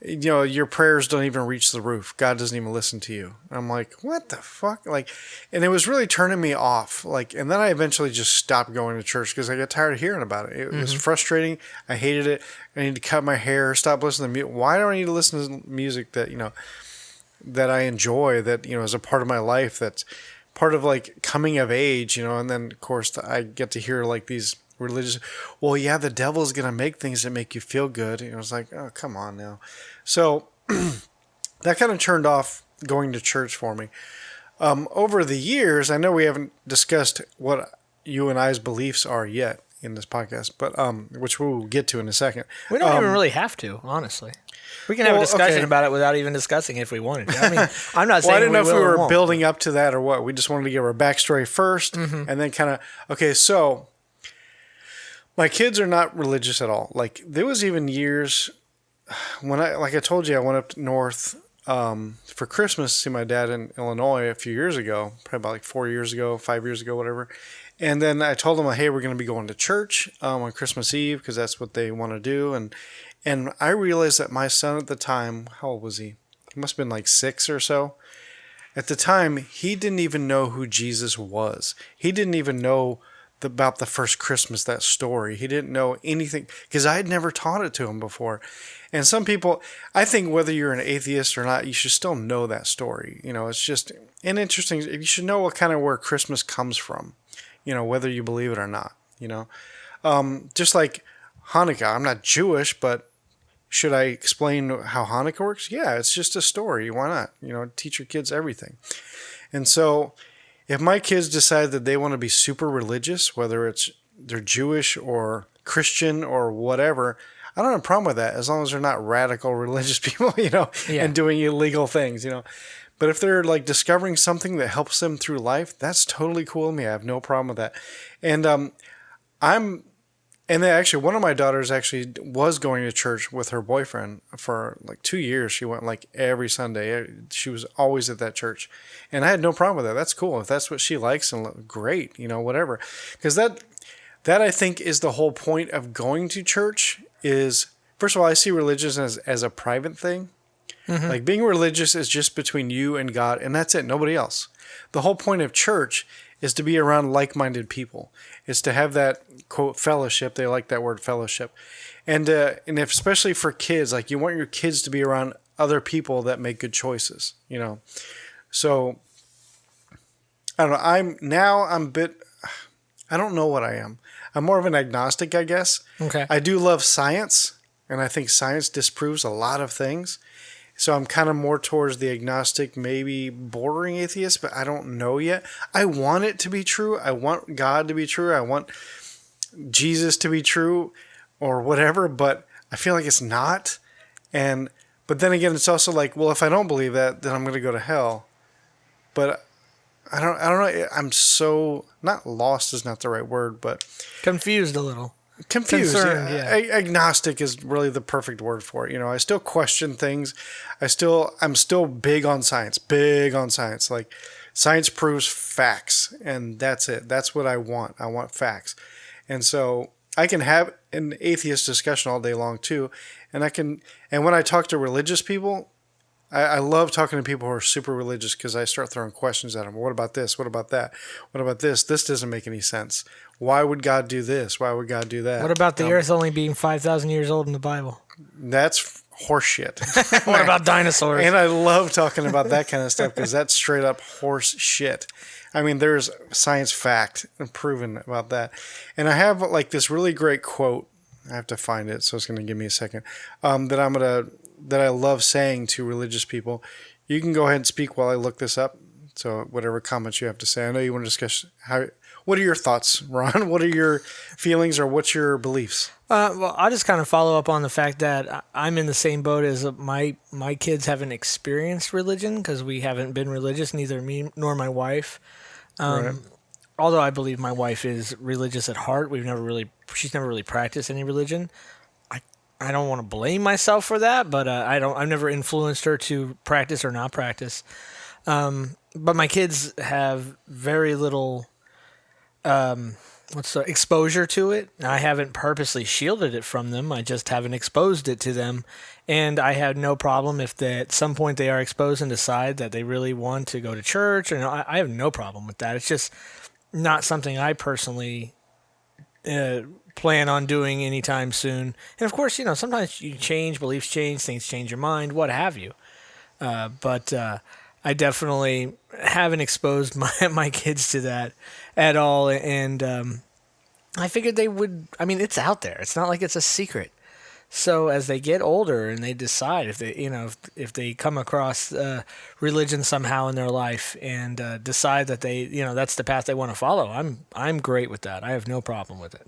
you know, your prayers don't even reach the roof. God doesn't even listen to you. And I'm like, what the fuck? Like, and it was really turning me off. Like, and then I eventually just stopped going to church because I got tired of hearing about it. It was frustrating. I hated it. I need to cut my hair, stop listening to music. Why do I need to listen to music that, you know, that I enjoy, that, you know, is a part of my life, that's part of like coming of age, you know? And then of course I get to hear like these religious, well, yeah, the devil's going to make things that make you feel good. And I was like, oh, come on now. So that kind of turned off going to church for me. Over the years, I know we haven't discussed what you and I's beliefs are yet in this podcast, but which we'll get to in a second.
We don't even really have to, honestly. We can have a discussion about it without even discussing it if we wanted to. I mean, I'm not saying
well, I didn't know if we were
won't.
building up to that or what. We just wanted to give our backstory first, and then kind of, okay, so my kids are not religious at all. Like, there was even years when like I told you, I went up north for Christmas to see my dad in Illinois a few years ago, probably about like 4 years ago, 5 years ago, whatever. And then I told them, hey, we're going to be going to church on Christmas Eve because that's what they want to do. And I realized that my son at the time, how old was he? He must have been like 6 or so. At the time, he didn't even know who Jesus was. He didn't even know about the first Christmas, that story. He didn't know anything because I had never taught it to him before. And some people, I think whether you're an atheist or not, you should still know that story. You know, it's just an interesting, you should know what kind of where Christmas comes from, you know, whether you believe it or not, you know. Just like Hanukkah, I'm not Jewish, but should I explain how Hanukkah works? Yeah, it's just a story. Why not? You know, teach your kids everything. And so if my kids decide that they want to be super religious, whether it's they're Jewish or Christian or whatever, I don't have a problem with that as long as they're not radical religious people, you know, and doing illegal things, you know. But if they're like discovering something that helps them through life, that's totally cool with me. I have no problem with that. And and then actually one of my daughters actually was going to church with her boyfriend for like 2 years. She went like every Sunday. She was always at that church. And I had no problem with that. That's cool. If that's what she likes, and great, you know, whatever. Because that I think is the whole point of going to church is, first of all, I see religion as a private thing. Mm-hmm. Like being religious is just between you and God, and that's it, nobody else. The whole point of church is to be around like-minded people. It's to have that, quote, fellowship. They like that word, fellowship. And if, especially for kids, like you want your kids to be around other people that make good choices, you know. So, I don't know. I don't know what I am. I'm more of an agnostic, I guess.
Okay.
I do love science, and I think science disproves a lot of things. So I'm kind of more towards the agnostic, maybe bordering atheist, but I don't know yet. I want it to be true. I want God to be true. I want Jesus to be true or whatever, but I feel like it's not. But then again, it's also like, well, if I don't believe that, then I'm going to go to hell. But I don't know. I'm so, not lost is not the right word, but
confused a little.
Confused.
Concerned,
yeah. Agnostic is really the perfect word for it. You know, I still question things. I'm still big on science. Like, science proves facts, and that's it. That's what I want. I want facts. And so I can have an atheist discussion all day long too. And when I talk to religious people, I love talking to people who are super religious because I start throwing questions at them. What about this? What about that? What about this? This doesn't make any sense. Why would God do this? Why would God do that?
What about the earth only being 5,000 years old in the Bible?
That's horseshit.
What about dinosaurs?
And I love talking about that kind of stuff because that's straight up horse shit. I mean, there's science fact proven about that. And I have like this really great quote. I have to find it, so it's going to give me a second. That I love saying to religious people. You can go ahead and speak while I look this up. So whatever comments you have to say. I know you want to discuss What are your thoughts, Ron? What are your feelings or what's your beliefs?
Well, I'll just kind of follow up on the fact that I'm in the same boat as my kids haven't experienced religion because we haven't been religious, neither me nor my wife.
Right.
Although I believe my wife is religious at heart, she's never really practiced any religion. I don't want to blame myself for that, but I've never influenced her to practice or not practice. But my kids have very little exposure to it. I haven't purposely shielded it from them. I just haven't exposed it to them. And I have no problem if at some point they are exposed and decide that they really want to go to church. And I have no problem with that. It's just not something I personally plan on doing anytime soon. And of course, sometimes you change, beliefs change, things change your mind, what have you. But I definitely haven't exposed my kids to that at all. And I figured they would. I mean, it's out there. It's not like it's a secret. So as they get older and they decide if they, if they come across religion somehow in their life and decide that they, that's the path they want to follow, I'm great with that. I have no problem with it.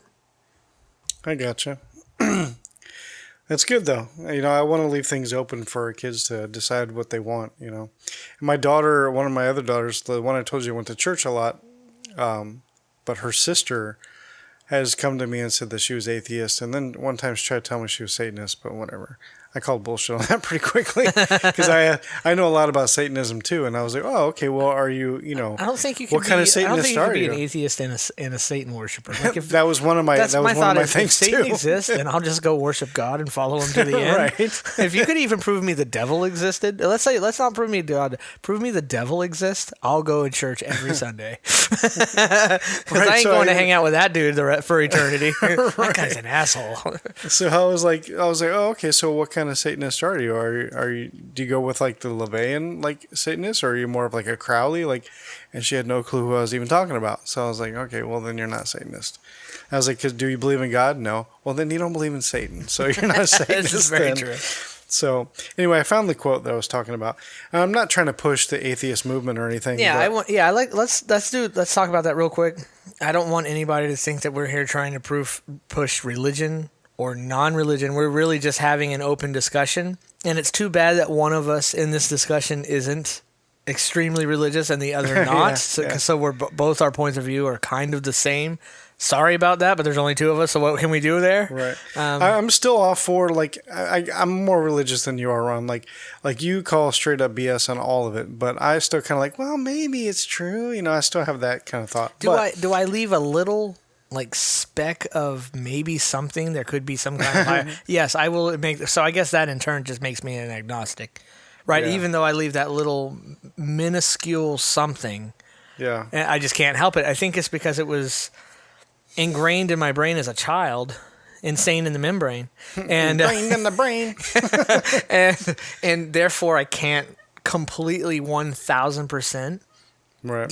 I gotcha. That's good though. I want to leave things open for our kids to decide what they want. And my daughter, one of my other daughters, the one I told you went to church a lot, but her sister has come to me and said that she was atheist, and then one time she tried to tell me she was Satanist, but whatever. I called bullshit on that pretty quickly because I know a lot about Satanism too, and I was like, oh, okay, well, are you,
I don't think you can
what kind of Satanist are you?
Be an atheist and a Satan worshiper. Like
that was one of my things
if Satan
too.
exists, then I'll just go worship God and follow him to the end.
Right.
If you could even prove me the devil existed, let's not prove me God, prove me the devil exists, I'll go to church every Sunday. Because I ain't going to hang out with that dude for eternity. That guy's an asshole.
So I was like, oh, okay, so what kind of Satanist are you? Are you do you go with like the LaVeyan like Satanist, or are you more of like a Crowley? Like, and she had no clue who I was even talking about. So I was like, okay, well then you're not Satanist. I was like, do you believe in God? No. Well then you don't believe in Satan, so you're not a Satanist.
This is very true.
So anyway, I found the quote that I was talking about. And I'm not trying to push the atheist movement or anything.
Yeah, let's talk about that real quick. I don't want anybody to think that we're here trying to push religion or non-religion. We're really just having an open discussion, and it's too bad that one of us in this discussion isn't extremely religious and the other not. So we're both our points of view are kind of the same. Sorry about that, but there's only two of us, so what can we do there?
Right. I'm still off for, like, I'm more religious than you are, Ron. Like you call straight up BS on all of it, but I still kind of like, well, maybe it's true. I still have that kind of thought.
Do I leave a little like speck of maybe something? There could be some kind of higher. Yes, I will make. So I guess that in turn just makes me an agnostic, right? Yeah. Even though I leave that little minuscule something.
Yeah.
I just can't help it. I think it's because it was ingrained in my brain as a child, insane in the membrane, and
ingrained in the brain,
and therefore I can't completely 1,000%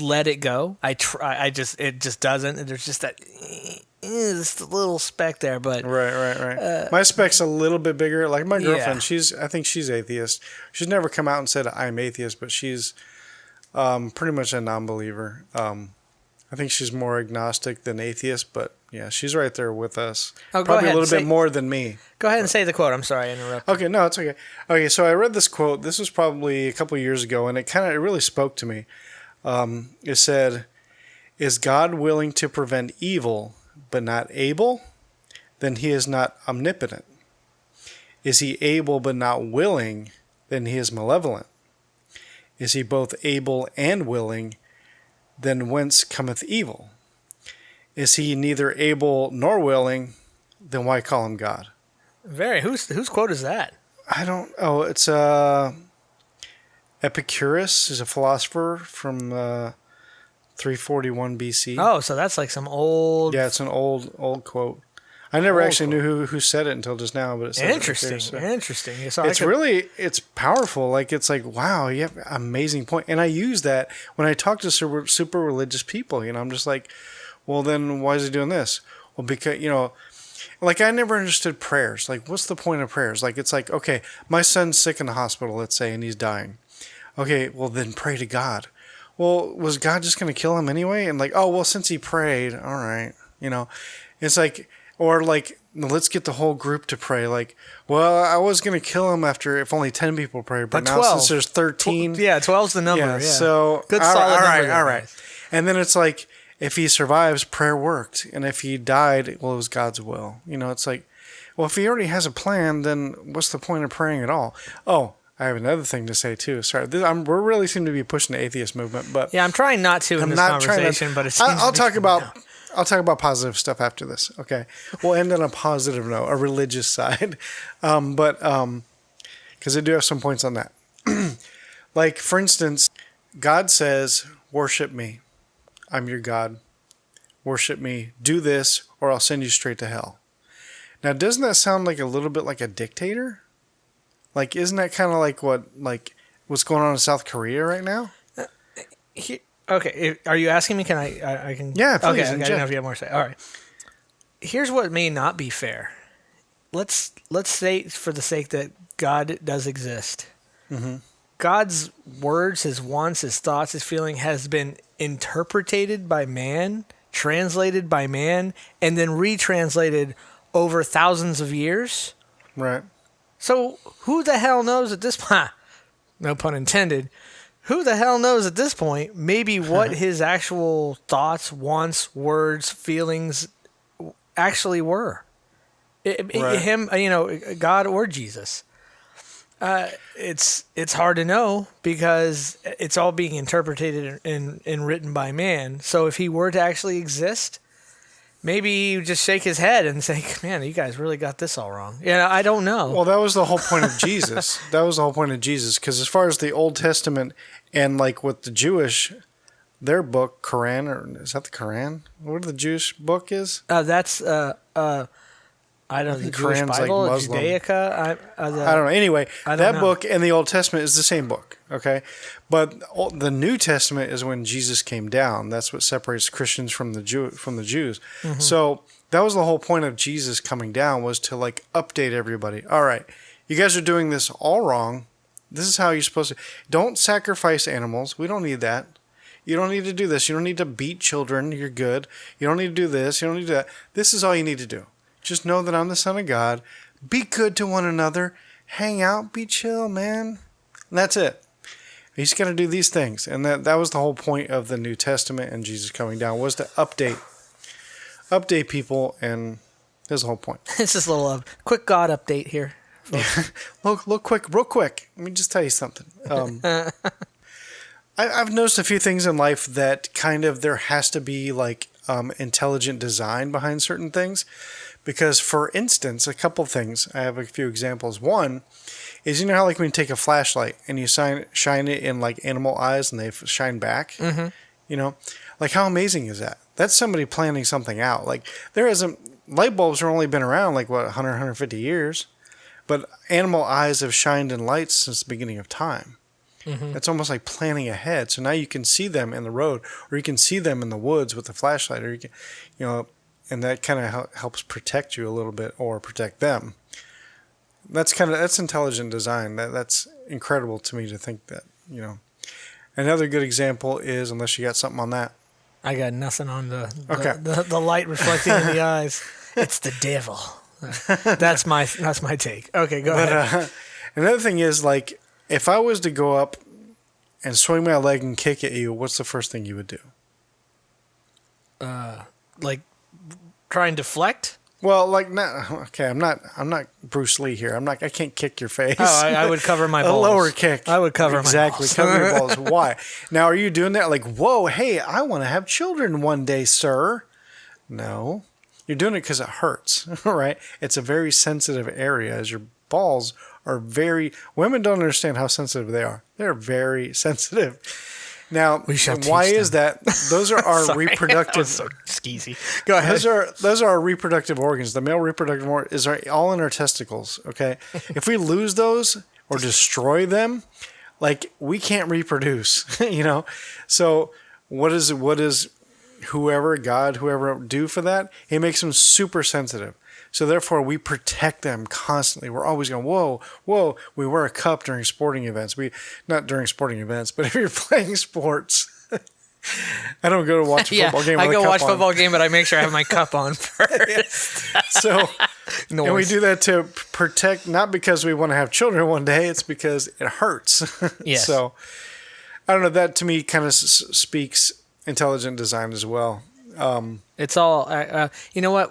let it go. It just doesn't. There's just that this little speck there, but
right. My speck's a little bit bigger. Like my girlfriend, I think she's atheist. She's never come out and said I'm atheist, but she's pretty much a non-believer. I think she's more agnostic than atheist, but yeah, she's right there with us.
Oh,
probably a little bit more than me.
Go ahead and say the quote. I'm sorry I interrupted.
Okay, no, it's okay. Okay, so I read this quote. This was probably a couple of years ago, and it really spoke to me. It said, "Is God willing to prevent evil, but not able? Then he is not omnipotent. Is he able but not willing? Then he is malevolent. Is he both able and willing? Then whence cometh evil? Is he neither able nor willing? Then why call him God?"
Whose quote is that?
I don't. Oh, it's Epicurus is a philosopher from 341 BC.
Oh, so that's like some old.
Yeah, it's an old quote. I never actually knew who said it until just now, but it says
interesting. Interesting. So
it's powerful. Like it's like, wow, you have an amazing point. And I use that when I talk to super religious people. I'm just like, well, then why is he doing this? Well, because like I never understood prayers. Like, what's the point of prayers? Like, it's like, okay, my son's sick in the hospital, let's say, and he's dying. Okay, well then pray to God. well, was God just going to kill him anyway? And like, oh, well, since he prayed, all right, it's like, or like, let's get the whole group to pray. Like, well, I was going to kill him if only 10 people prayed, but now
12.
since there's 13.
12's the number.
Yeah,
Yeah.
so
Good solid number.
All right. And then it's like, if he survives, prayer worked. And if he died, well, it was God's will. It's like, well, if he already has a plan, then what's the point of praying at all? Oh, I have another thing to say too. Sorry, we're really seem to be pushing the atheist movement, but
yeah, I'm trying not to in this conversation, but
I'll talk about positive stuff after this. Okay, we'll end on a positive note, a religious side, but because I do have some points on that. Like for instance, God says, "Worship me. I'm your God. Worship me. Do this, or I'll send you straight to hell." Now, doesn't that sound like a little bit like a dictator? Like, isn't that kind of like what's going on in South Korea right now?
Okay, are you asking me? Can I can?
Yeah, please.
Okay, I didn't know if you have more to say. All right. Here's what may not be fair. Let's say, for the sake that God does exist, God's words, his wants, his thoughts, his feeling has been interpreted by man, translated by man, and then retranslated over thousands of years.
Right.
So who the hell knows at this point? No pun intended. Who the hell knows at this point maybe what his actual thoughts, wants, words, feelings actually were? Him, God or Jesus. It's hard to know because it's all being interpreted and written by man. So if he were to actually exist, maybe he would just shake his head and say, man, you guys really got this all wrong. I don't know.
Well, that was the whole point of Jesus. Because as far as the Old Testament and like with the Jewish, their book, Quran, or is that the Quran? What the Jewish book is?
That's, I don't know, the Jewish
Quran's
Bible,
like Muslim.
Judaica. I don't
know. Anyway, that
know.
book and the Old Testament is the same book, okay? But the New Testament is when Jesus came down. That's what separates Christians from the Jews. Mm-hmm. So that was the whole point of Jesus coming down, was to like update everybody. All right, you guys are doing this all wrong. This is how you're supposed to. Don't sacrifice animals. We don't need that. You don't need to do this. You don't need to beat children. You're good. You don't need to do this. You don't need to do that. This is all you need to do. Just know that I'm the Son of God. Be good to one another. Hang out. Be chill, man. And that's it. He's going to do these things. And that was the whole point of the New Testament and Jesus coming down, was to update people. And that's the whole point.
It's just a little quick God update here.
Look quick, real quick. Let me just tell you something. I've noticed a few things in life that kind of there has to be like intelligent design behind certain things. Because, for instance, a couple things, I have a few examples. One is, how like when you take a flashlight and you shine it in like animal eyes and they shine back? Mm-hmm. Like how amazing is that? That's somebody planning something out. Like light bulbs have only been around like 100, 150 years, but animal eyes have shined in lights since the beginning of time. Mm-hmm. It's almost like planning ahead. So now you can see them in the road, or you can see them in the woods with the flashlight, or you can, and that kind of helps protect you a little bit, or protect them. That's intelligent design. That's incredible to me to think that, Another good example is, unless you got something on that.
I got nothing on the light reflecting in the eyes. It's the devil. That's my take. Okay, go ahead.
Another thing is, like, if I was to go up and swing my leg and kick at you, what's the first thing you would do?
Like try and deflect?
Well, like, I'm not Bruce Lee here. I can't kick your face.
Oh, I would cover my balls.
A lower kick.
I would cover
exactly,
my balls.
Cover your balls. Why? Now, are you doing that like, whoa, hey, I want to have children one day, sir? No. You're doing it because it hurts, right? It's a very sensitive area, as your balls are women don't understand how sensitive they are. They're very sensitive. Now, why is that? Those are our reproductive.
So skeezy. Go ahead.
Those are our reproductive organs. The male reproductive organs is all in our testicles. Okay, if we lose those or destroy them, like, we can't reproduce. So what is whoever do for that? He makes them super sensitive. So therefore, we protect them constantly. We're always going, whoa. We wear a cup during sporting events. Not during sporting events, but if you're playing sports, I don't go to watch a football game with
I go
a cup
watch
on.
football game, but I make sure I have my cup on first.
So,
Noise.
and we do that to protect, not because we want to have children one day, it's because it hurts.
Yes.
So, I don't know, that to me kind of speaks intelligent design as well.
It's all, you know what?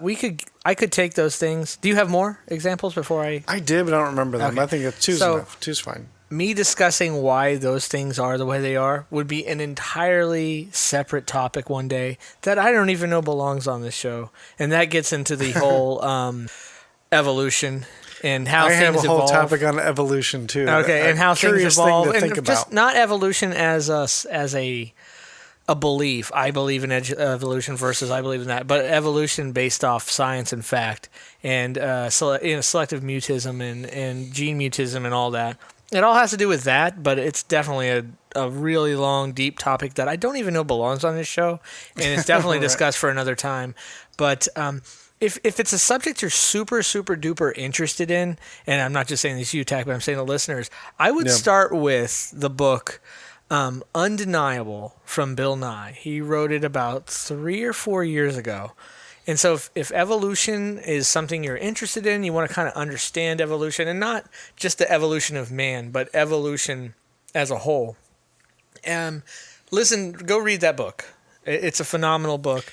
I could take those things. Do you have more examples before
I did, but I don't remember them.
Okay.
I think two's enough. Two's fine.
Me discussing why those things are the way they are would be an entirely separate topic one day that I don't even know belongs on this show. And that gets into the whole evolution and how things evolve.
I have a whole topic on evolution too.
Okay, and how things evolve.
Thing to
and
think
just
about.
not evolution as a belief. I believe in evolution versus I believe in that, but evolution based off science and fact, and selective mutism and gene mutism and all that. It all has to do with that, but it's definitely a really long, deep topic that I don't even know belongs on this show, and it's definitely
Right.
discussed for another time. But if it's a subject you're super, super duper interested in, and I'm not just saying this to you, Tach, but I'm saying to listeners, I would start with the book Undeniable from Bill Nye. He wrote it about 3 or 4 years ago. And so if evolution is something you're interested in, you want to kind of understand evolution, and not just the evolution of man, but evolution as a whole. Listen, go read that book. It's a phenomenal book.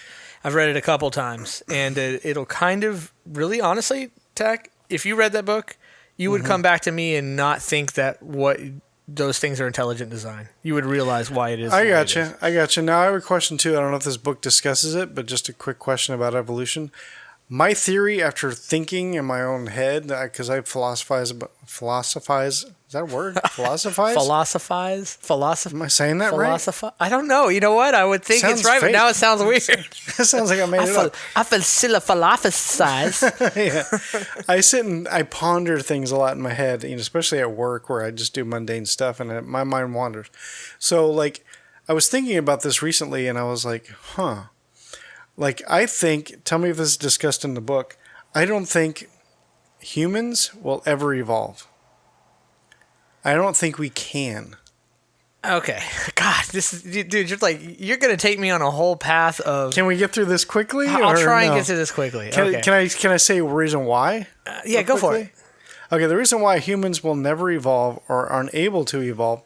I've read it a couple times, and it'll kind of, really honestly, Tach, if you read that book, you would come back to me and not think that what those things are intelligent design. You would realize why it is.
I gotcha. Now I have a question too. I don't know if this book discusses it, but just a quick question about evolution. My theory, after thinking in my own head, because I philosophize. Is that a word? Philosophize? Am I saying that right?
I don't know. You know what? I would think
Sounds
it's right,
fake.
but now it sounds weird.
It sounds like I made it up.
I philosophize.
Yeah. I sit and I ponder things a lot in my head, especially at work where I just do mundane stuff and my mind wanders. So, like, I was thinking about this recently and I was like, Like, I think, tell me if this is discussed in the book, I don't think humans will ever evolve. I don't think we can.
Okay. God, dude, you're going to take me on a whole path of...
Can we get through this quickly?
I'll try and get through this quickly.
Can I say a reason why?
Yeah, go for it.
Okay, the reason why humans will never evolve or aren't able to evolve,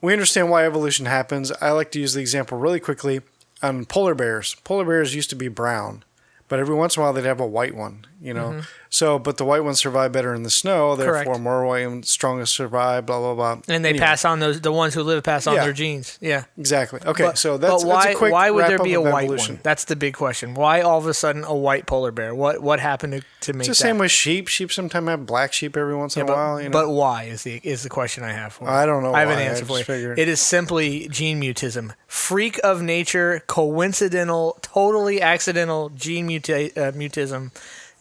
we understand why evolution happens. I like to use the example really quickly on polar bears. Polar bears used to be brown, but every once in a while they'd have a white one,
Mm-hmm.
So, but the white ones survive better in the snow, therefore
Correct.
more white and strongest survive, blah, blah, blah.
And they pass on the ones who live pass on their genes. Yeah.
Exactly. Okay, so
but
that's a quick
why would there
wrap-up
be a
of
white
evolution.
one? That's the big question. Why all of a sudden a white polar bear? What happened to make
It's the
that?
same with sheep. Sheep sometimes have black sheep every once in a while.
But why is the question I have for you.
I don't know
I have an
why.
answer
I
for you.
just figured.
It is simply gene mutism. Freak of nature, coincidental, totally accidental gene mutism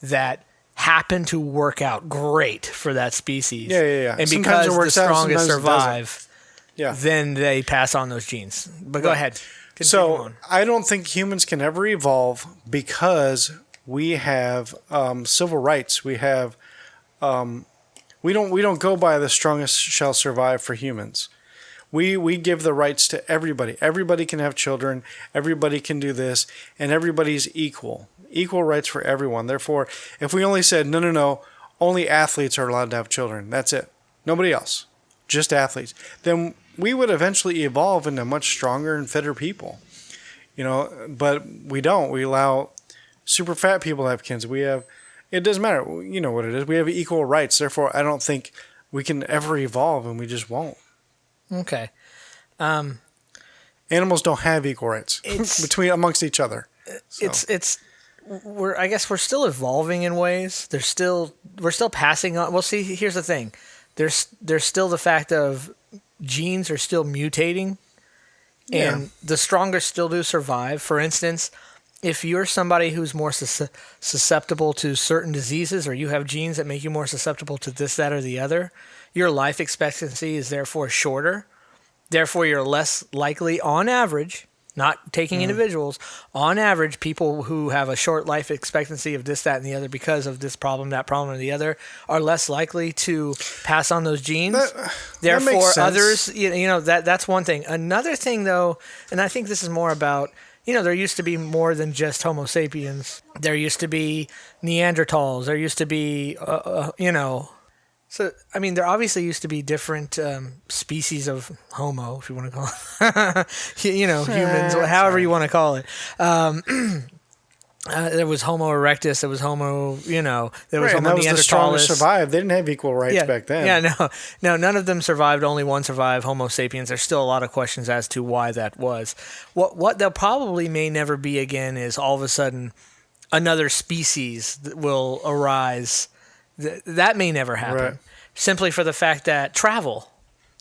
that happened to work out great for that species.
Yeah.
And
Sometimes
because
it
the
works out,
strongest
sometimes it doesn't.
survive,
Yeah.
then they pass on those genes. But go ahead. Continue
So
on.
I don't think humans can ever evolve because we have civil rights. We have we don't go by the strongest shall survive for humans. We give the rights to everybody. Everybody can have children. Everybody can do this, and everybody's equal. Equal rights for everyone. Therefore, if we only said no, only athletes are allowed to have children. That's it. Nobody else. Just athletes. Then we would eventually evolve into much stronger and fitter people. But we don't. We allow super fat people to have kids. It doesn't matter. You know what it is. We have equal rights. Therefore, I don't think we can ever evolve, and we just won't.
Okay.
Animals don't have equal rights amongst each other. So.
I guess we're still evolving in ways. We're still passing on. Well, see, here's the thing. There's still the fact of genes are still mutating, and the strongest still do survive. For instance, if you're somebody who's more susceptible to certain diseases, or you have genes that make you more susceptible to this, that, or the other, your life expectancy is therefore shorter. Therefore, you're less likely, on average, not taking individuals, on average, people who have a short life expectancy of this, that, and the other because of this problem, that problem, or the other, are less likely to pass on those genes. Therefore,
makes sense.
others, that's one thing. Another thing, though, and I think this is more about, there used to be more than just Homo sapiens. There used to be Neanderthals. There used to be, So, I mean, there obviously used to be different species of Homo, if you want to call it, humans, however you want to call it. There was Homo erectus, there was Homo, there was Homo
that was the strongest
neanderthalis.
survived. They didn't have equal rights back then.
Yeah, no, none of them survived. Only one survived, Homo sapiens. There's still a lot of questions as to why that was. What there probably may never be again is all of a sudden another species that will arise. That may never happen.
Right.
Simply for the fact that travel.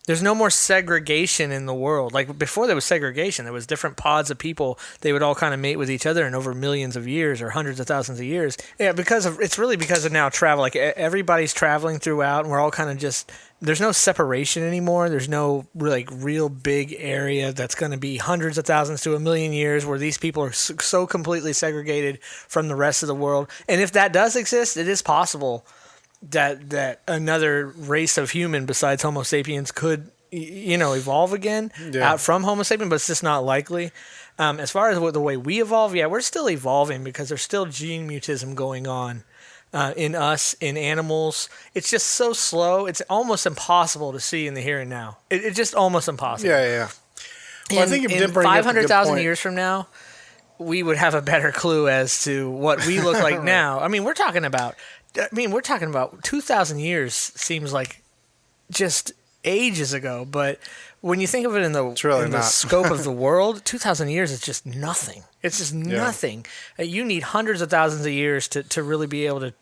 There's no more segregation in the world. Like before there was segregation, there was different pods of people. They would all kind of mate with each other, and over millions of years or hundreds of thousands of years. Yeah, it's really because of now travel. Like everybody's traveling throughout, and we're all kind of just, there's no separation anymore. There's no real big area that's going to be hundreds of thousands to a million years where these people are so completely segregated from the rest of the world. And if that does exist, it is possible that another race of human besides Homo sapiens could, evolve again out from Homo sapien, but it's just not likely. As far as the way we evolve, we're still evolving because there's still gene mutism going on in us, in animals. It's just so slow. It's almost impossible to see in the here and now. It's just almost impossible.
Yeah. Well, I think you did bring
500,000 years from now, we would have a better clue as to what we look like now. I mean, we're talking about 2,000 years seems like just ages ago, but when you think of it in the scope of the world, 2,000 years is just nothing. It's just nothing. You need hundreds of thousands of years to really be able to,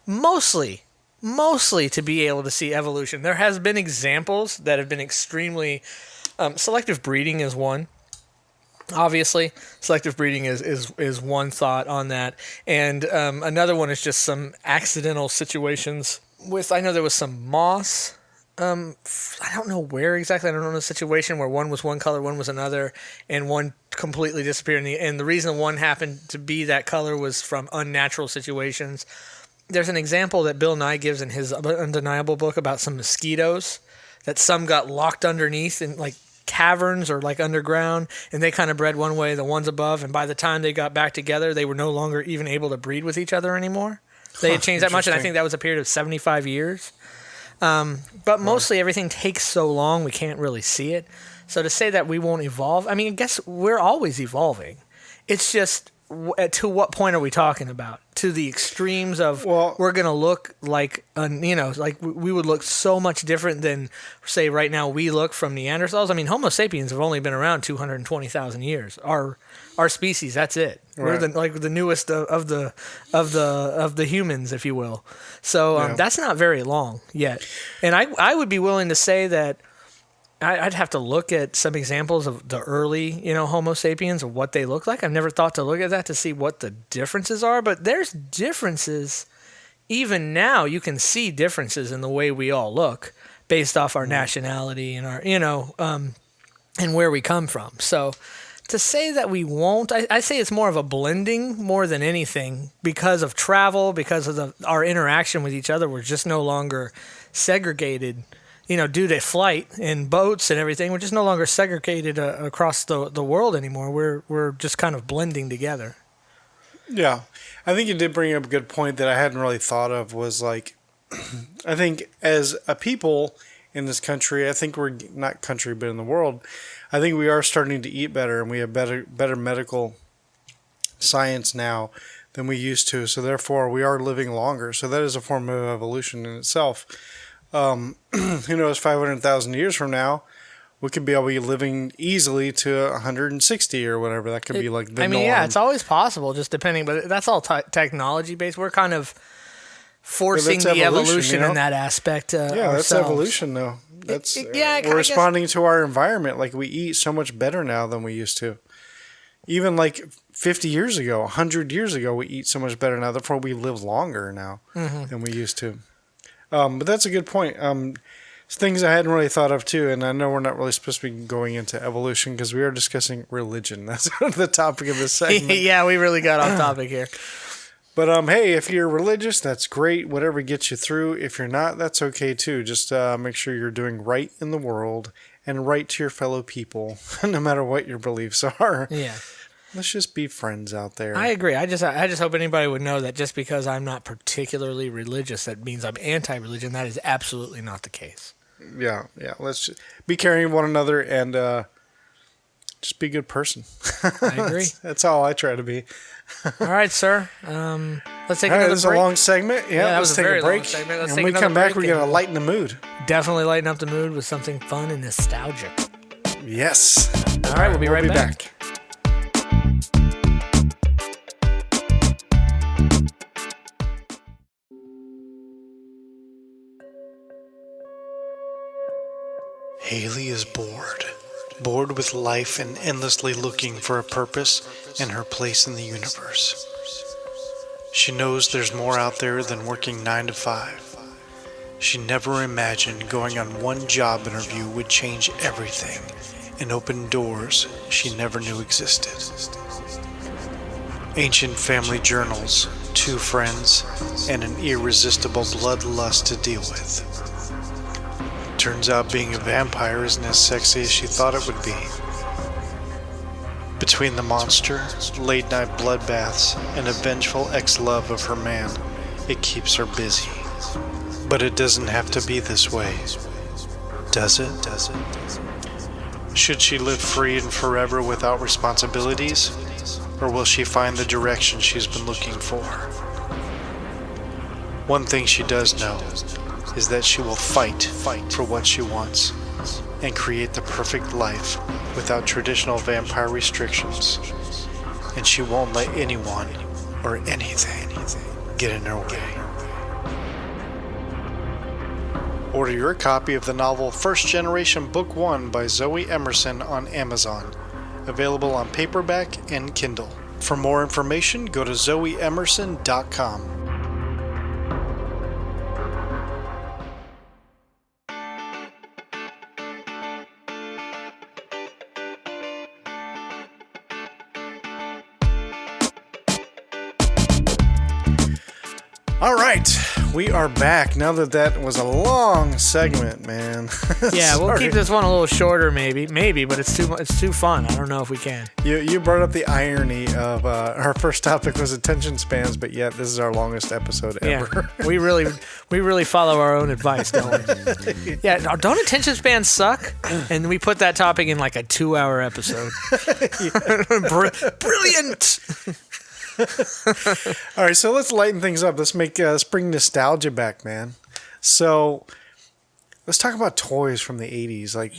mostly to be able to see evolution. There has been examples that have been extremely, selective breeding is one. Obviously, selective breeding is one thought on that, and another one is just some accidental situations. I know there was some moss. I don't know where exactly. I don't know the situation where one was one color, one was another, and one completely disappeared. And the reason one happened to be that color was from unnatural situations. There's an example that Bill Nye gives in his Undeniable book about some mosquitoes that some got locked underneath and like caverns or like underground, and they kind of bred one way, the ones above, and by the time they got back together, they were no longer even able to breed with each other anymore. They had changed that much, and I think that was a period of 75 years. But mostly everything takes so long, we can't really see it. So to say that we won't evolve, I mean, I guess we're always evolving. It's just, to what point are we talking about? To the extremes of we're going to look like, like we would look so much different than, say, right now we look from Neanderthals. I mean, Homo sapiens have only been around 220,000 years. Our species, that's it. Right. We're the newest of the humans, if you will. So that's not very long yet. And I would be willing to say that I'd have to look at some examples of the early, Homo sapiens and what they look like. I've never thought to look at that to see what the differences are, but there's differences. Even now, you can see differences in the way we all look based off our nationality and our, and where we come from. So to say that we won't, I say it's more of a blending more than anything because of travel, because of our interaction with each other. We're just no longer segregated. Due to flight and boats and everything, we're just no longer segregated across the world anymore. We're just kind of blending together. Yeah.
I think you did bring up a good point that I hadn't really thought of was like, I think as a people in this country, I think we're not country, but in the world, I think we are starting to eat better and we have better medical science now than we used to. So therefore we are living longer. So that is a form of evolution in itself. Who knows, 500,000 years from now, we could be able to be living easily to 160 or whatever. That could be like the norm.
Yeah, it's always possible, just depending, but that's all technology based. We're kind of forcing the evolution in that aspect.
That's evolution, though. We're responding to our environment. Like we eat so much better now than we used to. Even like 50 years ago, 100 years ago, we eat so much better now. Therefore, we live longer now than we used to. But that's a good point. things I hadn't really thought of too, and I know we're not really supposed to be going into evolution because we are discussing religion. That's the topic of this segment.
Yeah, we really got off topic here.
But hey, if you're religious, that's great. Whatever gets you through. If you're not, that's okay too. Just make sure you're doing right in the world and right to your fellow people, no matter what your beliefs are.
Yeah.
Let's just be friends out there.
I agree. I just hope anybody would know that just because I'm not particularly religious, that means I'm anti-religion. That is absolutely not the case.
Yeah. Let's just be caring of one another and just be a good person.
I agree.
That's all I try to be.
All right, sir. Let's take
All right,
another
this is a
break.
long segment. Yeah,
that
let's
was a
take
very
a break.
long segment. Let's
and
take
when we
another
come back,
break
we're going to
and
lighten the mood.
Definitely lighten up the mood with something fun and nostalgic.
Yes.
All right, we'll be right back.
Haley is bored. Bored with life and endlessly looking for a purpose and her place in the universe. She knows there's more out there than working 9 to 5. She never imagined going on one job interview would change everything and open doors she never knew existed. Ancient family journals, 2 friends, and an irresistible bloodlust to deal with. Turns out being a vampire isn't as sexy as she thought it would be. Between the monster, late-night bloodbaths, and a vengeful ex-love of her man, it keeps her busy. But it doesn't have to be this way. Does it? Should she live free and forever without responsibilities? Or will she find the direction she's been looking for? One thing she does know is that she will fight for what she wants and create the perfect life without traditional vampire restrictions. And she won't let anyone or anything get in her way. Order your copy of the novel First Generation Book 1 by Zoey Emerson on Amazon. Available on paperback and Kindle. For more information, go to zoeemerson.com. All right, we are back. Now that was a long segment, man.
Yeah, we'll
Sorry.
keep this one a little shorter, maybe, but it's too fun. I don't know if we can.
You brought up the irony of our first topic was attention spans, but yet this is our longest episode ever.
Yeah, we really follow our own advice, don't we? Yeah, don't attention spans suck? And we put that topic in like a 2-hour episode. Brilliant.
All right, so let's lighten things up. Let's bring nostalgia back, man. So let's talk about toys from the 80s. Like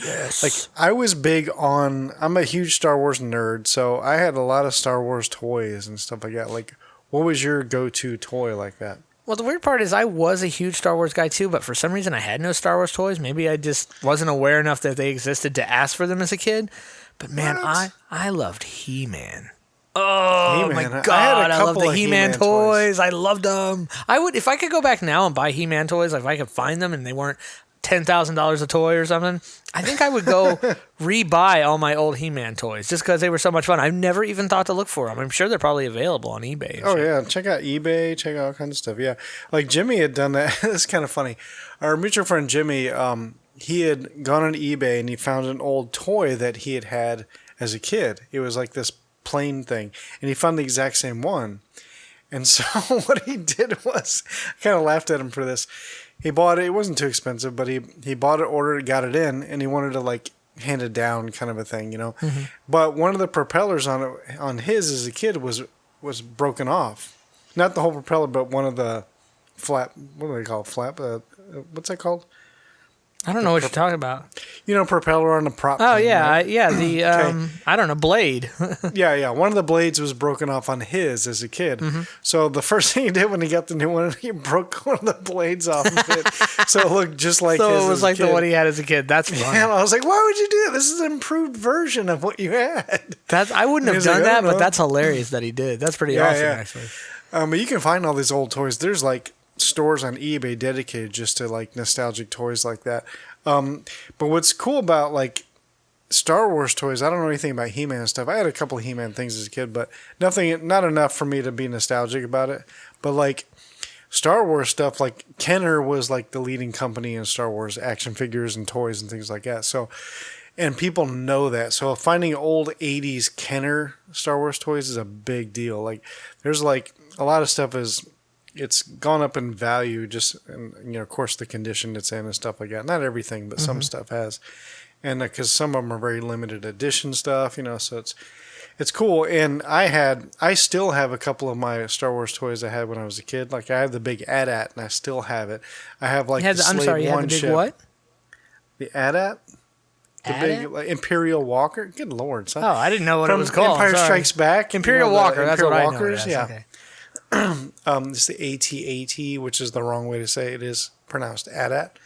I was big on, I'm a huge Star Wars nerd, so I had a lot of Star Wars toys and stuff like that. Like, what was your go-to toy like that?
Well, the weird part is I was a huge Star Wars guy too, but for some reason I had no Star Wars toys. Maybe I just wasn't aware enough that they existed to ask for them as a kid. But man, I loved He-Man. Oh
He-Man.
my god, I love the He-Man
toys.
toys. I loved them. I would, if I could go back now and buy He-Man toys, like if I could find them and they weren't $10,000 a toy or something, I think I would go re-buy all my old He-Man toys just because they were so much fun. I've never even thought to look for them. I'm sure they're probably available on eBay. And shit.
Yeah, check out eBay, check out all kinds of stuff. Yeah, like Jimmy had done that. It's kind of funny. Our mutual friend Jimmy, he had gone on eBay and he found an old toy that he had as a kid. It was like this plain thing, and he found the exact same one. And so what he did was, I kind of laughed at him for this. He bought it. It wasn't too expensive, but he bought it, ordered it, got it in, and he wanted to like hand it down, kind of a thing, you know. Mm-hmm. But one of the propellers on his as a kid was broken off. Not the whole propeller, but one of the flap. What do they call it? Flap? What's that called?
I don't know what you're talking about.
You know, propeller on the prop.
Oh,
thing,
yeah.
right?
The,
Okay.
I don't know, blade.
Yeah. One of the blades was broken off on his as a kid. Mm-hmm. So the first thing he did when he got the new one, he broke one of the blades off of it. So it looked just like his
So it was
as
like
a kid.
the one he had as a kid. That's funny.
And I was like, why would you do that? This is an improved version of what you had.
I wouldn't have
He's
done
like, I
that,
don't
but
know.
that's hilarious that he did. That's pretty awesome, actually.
But you can find all these old toys. There's like stores on eBay dedicated just to like nostalgic toys like that. But what's cool about like Star Wars toys, I don't know anything about He-Man stuff. I had a couple of He-Man things as a kid, but not enough for me to be nostalgic about it. But like Star Wars stuff, like Kenner was like the leading company in Star Wars action figures and toys and things like that. So, and people know that. So finding old 80s Kenner Star Wars toys is a big deal. Like there's like a lot of stuff it's gone up in value just, and, of course the condition it's in and stuff like that. Not everything, but some stuff has. And because some of them are very limited edition stuff, so it's cool. And I still have a couple of my Star Wars toys I had when I was a kid. Like I have the big AT-AT, and I still have it. I have like
you had I'm sorry, you had the big what?
The AT-AT? The big like, Imperial Walker? Good Lord, son.
Oh, I didn't know what it was called.
Empire Strikes Back.
Imperial Walker, that's what
Walkers,
I know.
Yeah.
Okay.
It's the AT-AT, which is the wrong way to say it. It is pronounced AT-AT.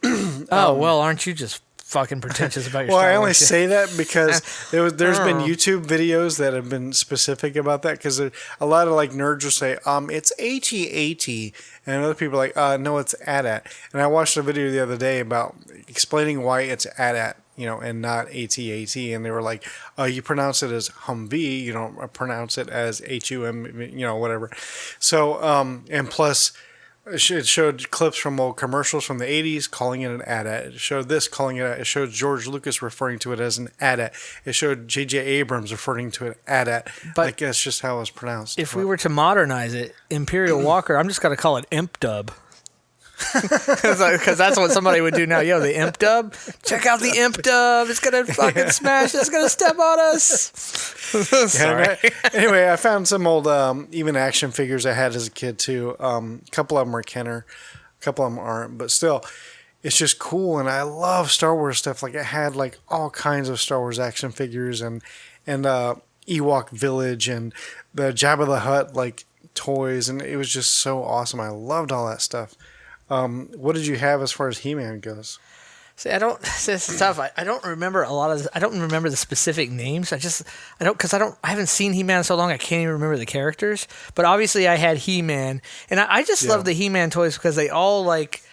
Well, aren't you just fucking pretentious about your
Well,
Star
I only
Wars shit?
say that because there's been YouTube videos that have been specific about that, because a lot of like nerds will say, it's AT-AT, and other people are like, no, it's AT-AT. And I watched a video the other day about explaining why it's AT-AT, and not AT-AT, and they were like, you pronounce it as Humvee, you don't pronounce it as HUM, whatever. So, and plus, it showed clips from old commercials from the 80s calling it an AT-AT. It showed this calling it AT-AT. It showed George Lucas referring to it as an AT-AT. It showed J.J. Abrams referring to it AT-AT.
But
like, that's just how it's pronounced.
If we were to modernize it, Imperial Walker, I'm just going to call it Imp Dub. Because that's what somebody would do now. Yo, the Imp Dub? Check out the Imp Dub. It's going to fucking smash. It's going to step on us. Sorry.
Anyway, I found some old even action figures I had as a kid, too. A couple of them are Kenner. A couple of them aren't. But still, it's just cool. And I love Star Wars stuff. Like, I had like all kinds of Star Wars action figures and Ewok Village and the Jabba the Hutt like toys. And it was just so awesome. I loved all that stuff. What did you have as far as He-Man goes?
See, this is tough. I don't remember a lot of I don't remember the specific names. I haven't seen He-Man so long I can't even remember the characters. But obviously I had He-Man, and I just love the He-Man toys because they all like,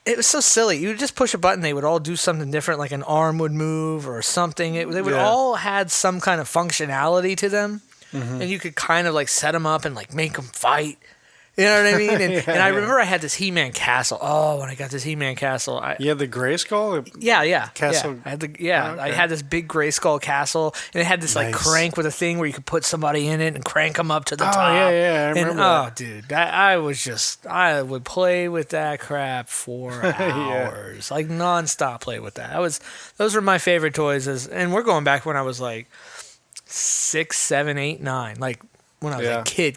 it was so silly. You would just push a button, they would all do something different, like an arm would move or something. They would all had some kind of functionality to them, and you could kind of like set them up and like make them fight. You know what I mean? And I remember I had this He-Man castle. Oh, when I got this He-Man castle.
You had the Grayskull?
Yeah.
Castle?
Yeah. I had this big Grayskull castle, and it had this like crank with a thing where you could put somebody in it and crank them up to the top.
Yeah, I remember that.
Oh, dude, I would play with that crap for hours. Like nonstop play with that. Those were my favorite toys. And we're going back when I was like 6, 7, 8, 9. Like when I was a kid.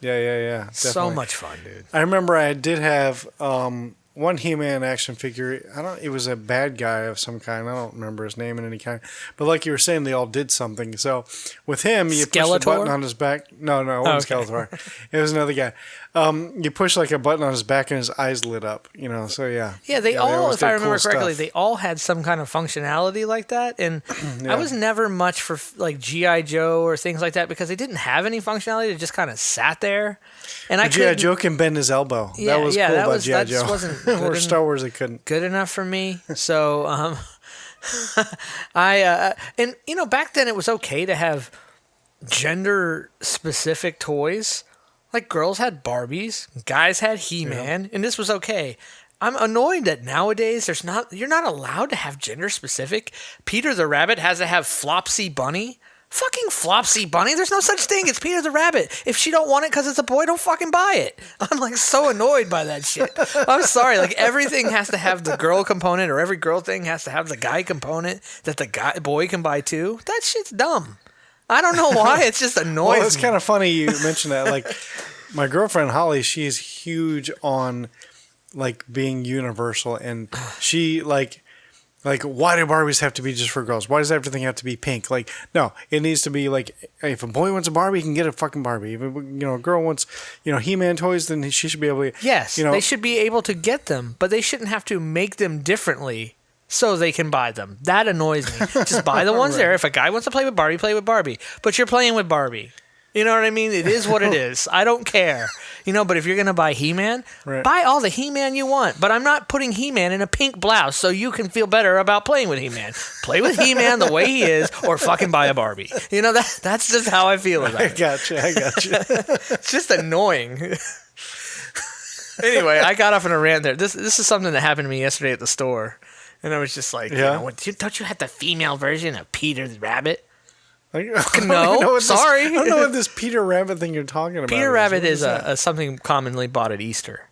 Yeah. Definitely.
So much fun, dude.
I remember I did have one He-Man action figure. It was a bad guy of some kind. I don't remember his name in any kind. But like you were saying, they all did something. So with him, you push the button on his back. No, it wasn't Skeletor. It was another guy. You push like a button on his back and his eyes lit up. So yeah.
Yeah, they all, if I remember correctly, they all had some kind of functionality like that. And I was never much for like G.I. Joe or things like that because they didn't have any functionality. They just kind of sat there. And
G.I. Joe can bend his elbow. That was cool about G.I. Joe.
That wasn't good
or Star Wars, they couldn't.
Good enough for me. So and back then it was okay to have gender specific toys. Like girls had Barbies, guys had He-Man, and this was okay. I'm annoyed that nowadays you're not allowed to have gender specific. Peter the Rabbit has to have Flopsy Bunny. Fucking Flopsy Bunny. There's no such thing. It's Peter the Rabbit. If she don't want it because it's a boy, don't fucking buy it. I'm like so annoyed by that shit. I'm sorry. Like everything has to have the girl component, or every girl thing has to have the guy component that the boy can buy too. That shit's dumb. I don't know why. It's just annoying.
Well, it's kind of funny you mentioned that. Like my girlfriend Holly, she's huge on like being universal, and she like why do Barbies have to be just for girls? Why does everything have to be pink? Like no, it needs to be like if a boy wants a Barbie, he can get a fucking Barbie. If a girl wants He-Man toys, then she should be able to.
Yes, they should be able to get them, but they shouldn't have to make them differently so they can buy them. That annoys me. Just buy the ones there. If a guy wants to play with Barbie, play with Barbie. But you're playing with Barbie. You know what I mean? It is what it is. I don't care. But if you're going to buy He-Man, buy all the He-Man you want. But I'm not putting He-Man in a pink blouse so you can feel better about playing with He-Man. Play with He-Man the way he is, or fucking buy a Barbie. That's just how I feel about it.
I gotcha.
It's just annoying. Anyway, I got off on a rant there. This is something that happened to me yesterday at the store. And I was just like, don't you have the female version of Peter the Rabbit? No, sorry.
I don't know what this Peter Rabbit thing you're talking about.
Peter Rabbit is something commonly bought at Easter.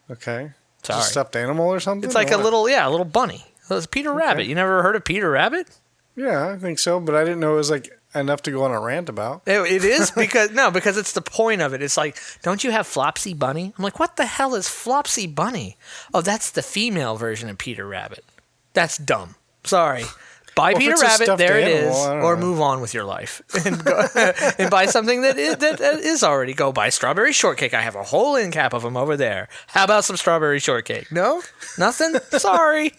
Okay.
Sorry.
Just a stuffed animal or something?
It's like a little bunny. It's Peter Rabbit. You never heard of Peter Rabbit?
Yeah, I think so, but I didn't know it was like enough to go on a rant about.
It is because it's the point of it. It's like, don't you have Flopsy Bunny? I'm like, what the hell is Flopsy Bunny? Oh, that's the female version of Peter Rabbit. That's dumb. Sorry. Buy Peter Rabbit, there it is, or move on with your life and buy something that is already. Go buy strawberry shortcake. I have a whole end cap of them over there. How about some strawberry shortcake? No? Nothing? Sorry.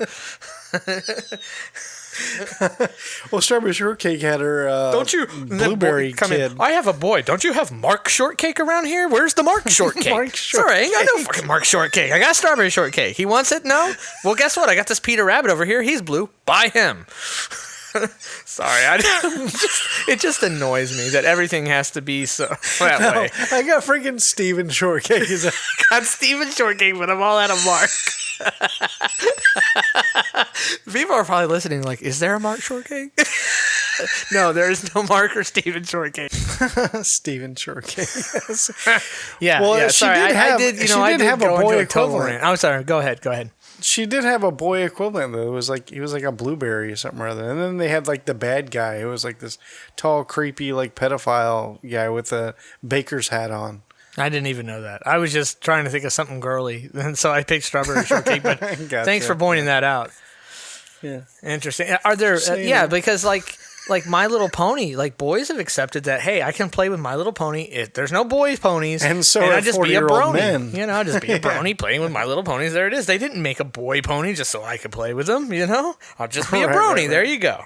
Well, strawberry shortcake had her
don't you
blueberry kid.
I have a boy. Don't you have Mark shortcake around here? Where's the Mark shortcake?
Mark shortcake.
Sorry, I ain't got no fucking Mark shortcake. I got strawberry shortcake. He wants it? No? Well, guess what? I got this Peter Rabbit over here. He's blue. Buy him. Sorry, it just annoys me that everything has to be so that way.
I got freaking Steven shortcake.
Got Steven shortcake, but I'm all out of Mark. People are probably listening like, is there a Mark shortcake? No, there is no Mark or Steven shortcake.
Steven shortcake. Yes.
Yeah.
Well,
yeah.
she
Sorry,
did have,
I did
have a boy equivalent.
I'm sorry. Go ahead.
She did have a boy equivalent though. It was like he was like a blueberry or something or other. And then they had like the bad guy who was like this tall, creepy, like pedophile guy with a baker's hat on.
I didn't even know that. I was just trying to think of something girly, and so I picked strawberry shortcake. But thanks for pointing that out.
Yeah,
interesting. Are there? Because like My Little Pony, like boys have accepted that. Hey, I can play with My Little Pony. There's no boys ponies,
and so
I just be a brony.
Men.
I'll just be a brony playing with My Little Ponies. There it is. They didn't make a boy pony just so I could play with them. I'll just be a brony. Right. There you go.